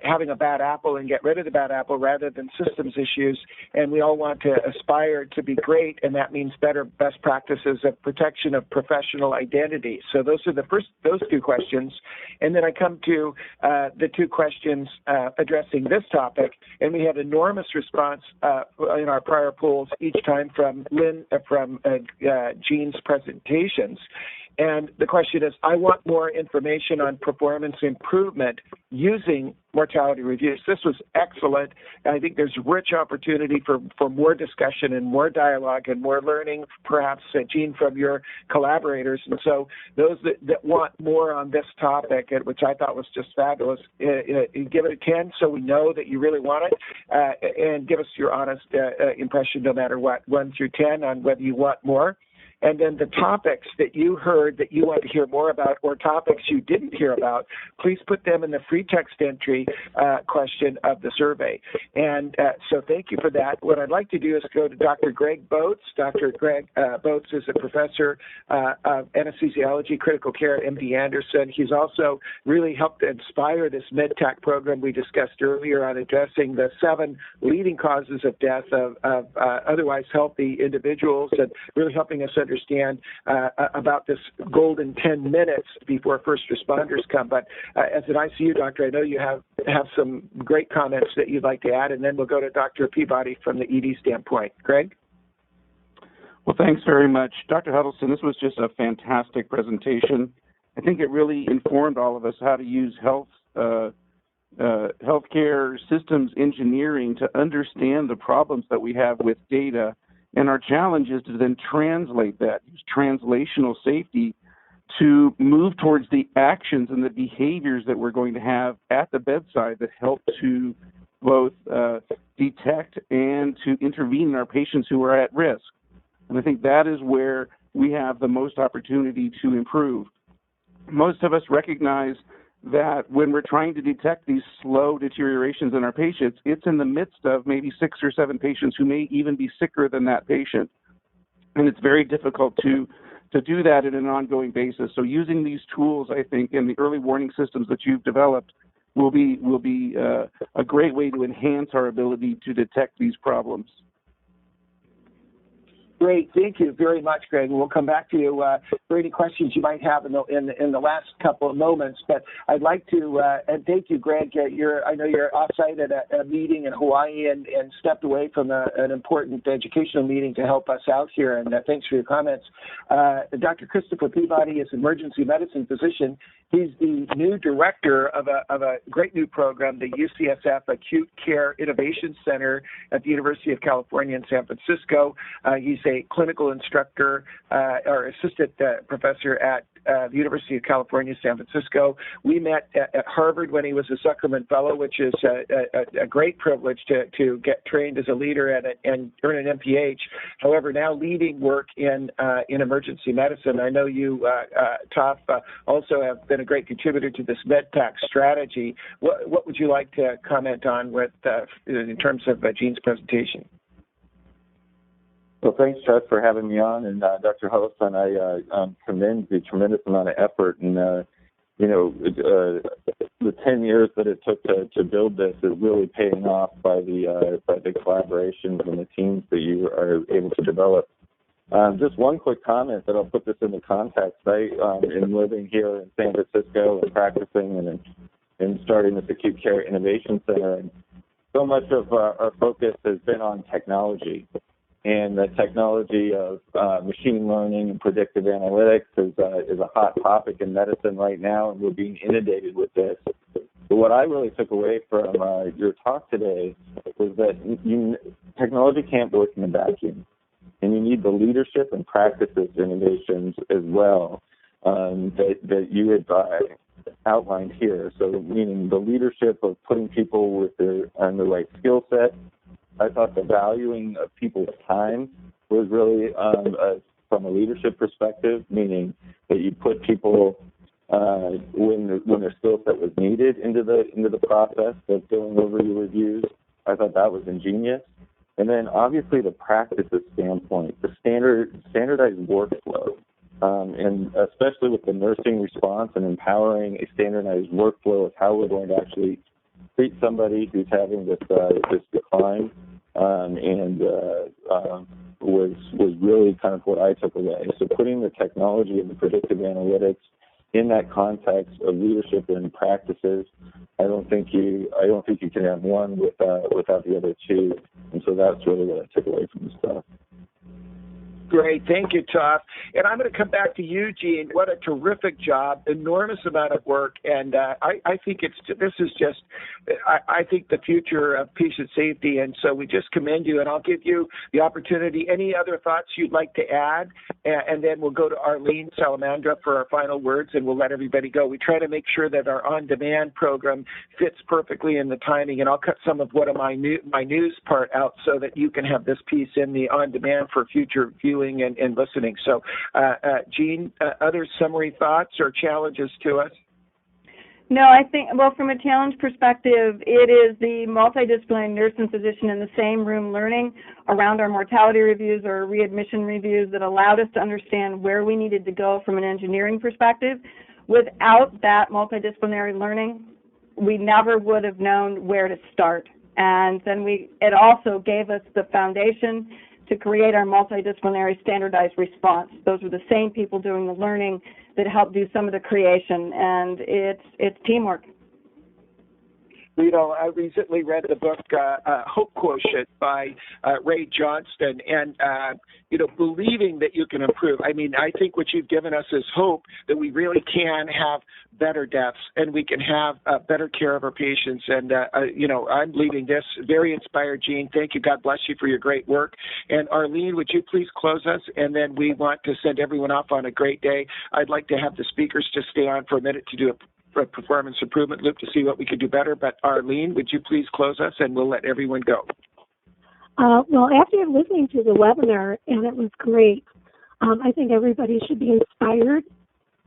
having a bad apple and get rid of the bad apple rather than systems issues. And we all want to aspire to be great, and that means better best practices of protection of professional identity. So those are those two questions. And then I come to the two questions addressing this topic, and we had enormous response in our prior polls each time from Jeanne's presentations. And the question is, I want more information on performance improvement using mortality reviews. This was excellent. I think there's rich opportunity for more discussion and more dialogue and more learning, perhaps, Jeanne, from your collaborators. And so those that want more on this topic, which I thought was just fabulous, give it a 10 so we know that you really want it, and give us your honest impression no matter what, 1 through 10, on whether you want more. And then the topics that you heard that you want to hear more about, or topics you didn't hear about, please put them in the free text entry question of the survey. And so thank you for that. What I'd like to do is go to Dr. Greg Boats. Dr. Greg Boats is a professor of anesthesiology, critical care at MD Anderson. He's also really helped inspire this MedTech program we discussed earlier on addressing the 7 leading causes of death of otherwise healthy individuals, and really helping us understand about this golden 10 minutes before first responders come. But as an ICU doctor, I know you have some great comments that you'd like to add, and then we'll go to Dr. Peabody from the ED standpoint. Greg? Well, thanks very much. Dr. Huddleston, this was just a fantastic presentation. I think it really informed all of us how to use healthcare systems engineering to understand the problems that we have with data. And our challenge is to then translate that, use translational safety to move towards the actions and the behaviors that we're going to have at the bedside that help to both detect and to intervene in our patients who are at risk. And I think that is where we have the most opportunity to improve. Most of us recognize that when we're trying to detect these slow deteriorations in our patients, it's in the midst of maybe 6 or 7 patients who may even be sicker than that patient. And it's very difficult to do that in an ongoing basis. So using these tools, I think, and the early warning systems that you've developed will be a great way to enhance our ability to detect these problems. Great, thank you very much, Greg. We'll come back to you for any questions you might have in the last couple of moments. But I'd like to and thank you, Greg. I know you're offsite at a meeting in Hawaii and stepped away from an important educational meeting to help us out here. And thanks for your comments. Dr. Christopher Peabody is an emergency medicine physician. He's the new director of a great new program, the UCSF Acute Care Innovation Center at the University of California in San Francisco. He's a clinical instructor or assistant professor at the University of California, San Francisco. We met at Harvard when he was a Zuckerman Fellow, which is a great privilege to get trained as a leader and earn an MPH. However, now leading work in emergency medicine. I know you, Toph, also have been a great contributor to this MedTech strategy. What would you like to comment on in terms of Jeanne's presentation? Well, thanks, Chuck, for having me on. And Dr. Huddleston, I commend the tremendous amount of effort. And, the 10 years that it took to build this is really paying off by the collaborations and the teams that you are able to develop. Just one quick comment that I'll put this into context. In living here in San Francisco and practicing and starting this acute care innovation center, and so much of our focus has been on technology. And the technology of machine learning and predictive analytics is a hot topic in medicine right now, and we're being inundated with this. But what I really took away from your talk today was that technology can't work in a vacuum, and you need the leadership and practices innovations as well that you had outlined here. So meaning the leadership of putting people on the right skill set. I thought the valuing of people's time was really from a leadership perspective, meaning that you put people when their skill set was needed into the process of going over your reviews. I thought that was ingenious. And then obviously the practices standpoint, the standardized workflow, and especially with the nursing response and empowering a standardized workflow of how we're going to actually treat somebody who's having this decline, was really kind of what I took away. So putting the technology and the predictive analytics in that context of leadership and practices, I don't think you can have one without the other two. And so that's really what I took away from this stuff. Great. Thank you, Toff. And I'm going to come back to you, Jeanne. What a terrific job, enormous amount of work. And I think I think the future of patient safety. And so we just commend you, and I'll give you the opportunity. Any other thoughts you'd like to add? And then we'll go to Arlene Salamandra for our final words, and we'll let everybody go. We try to make sure that our on-demand program fits perfectly in the timing, and I'll cut some of my news part out so that you can have this piece in the on-demand for future viewing and listening. So, Jeanne, other summary thoughts or challenges to us? No, I think, well, from a challenge perspective, it is the multidisciplinary nurse and physician in the same room learning around our mortality reviews or readmission reviews that allowed us to understand where we needed to go from an engineering perspective. Without that multidisciplinary learning, we never would have known where to start. And then it also gave us the foundation to create our multidisciplinary standardized response. Those are the same people doing the learning that help do some of the creation, and it's teamwork. You know, I recently read the book Hope Quotient by Ray Johnston, and, believing that you can improve. I mean, I think what you've given us is hope that we really can have better deaths and we can have better care of our patients. And, I'm leaving this very inspired, Jeanne. Thank you. God bless you for your great work. And Arlene, would you please close us? And then we want to send everyone off on a great day. I'd like to have the speakers just stay on for a minute to do a performance improvement loop to see what we could do better. But Arlene, would you please close us, and we'll let everyone go. Well, after listening to the webinar, and it was great, I think everybody should be inspired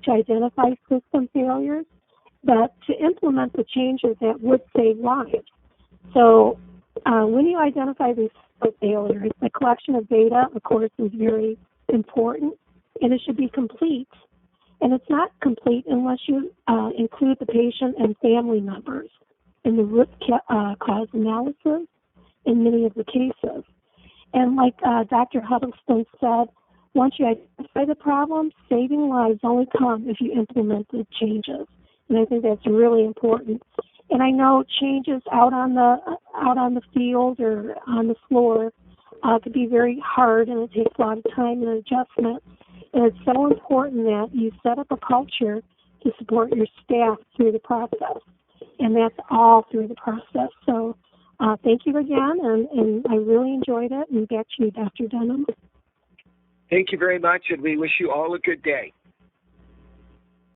to identify system failures, but to implement the changes that would save lives. So when you identify these system failures, the collection of data, of course, is very important, and it should be complete. And it's not complete unless you include the patient and family members in the root cause analysis in many of the cases. And like Dr. Huddleston said, once you identify the problem, saving lives only come if you implement the changes. And I think that's really important. And I know changes out on the field or on the floor could be very hard, and it takes a lot of time and adjustment. And it's so important that you set up a culture to support your staff through the process. And that's all through the process. So thank you again, and I really enjoyed it. And back to you, Dr. Dunham. Thank you very much, and we wish you all a good day.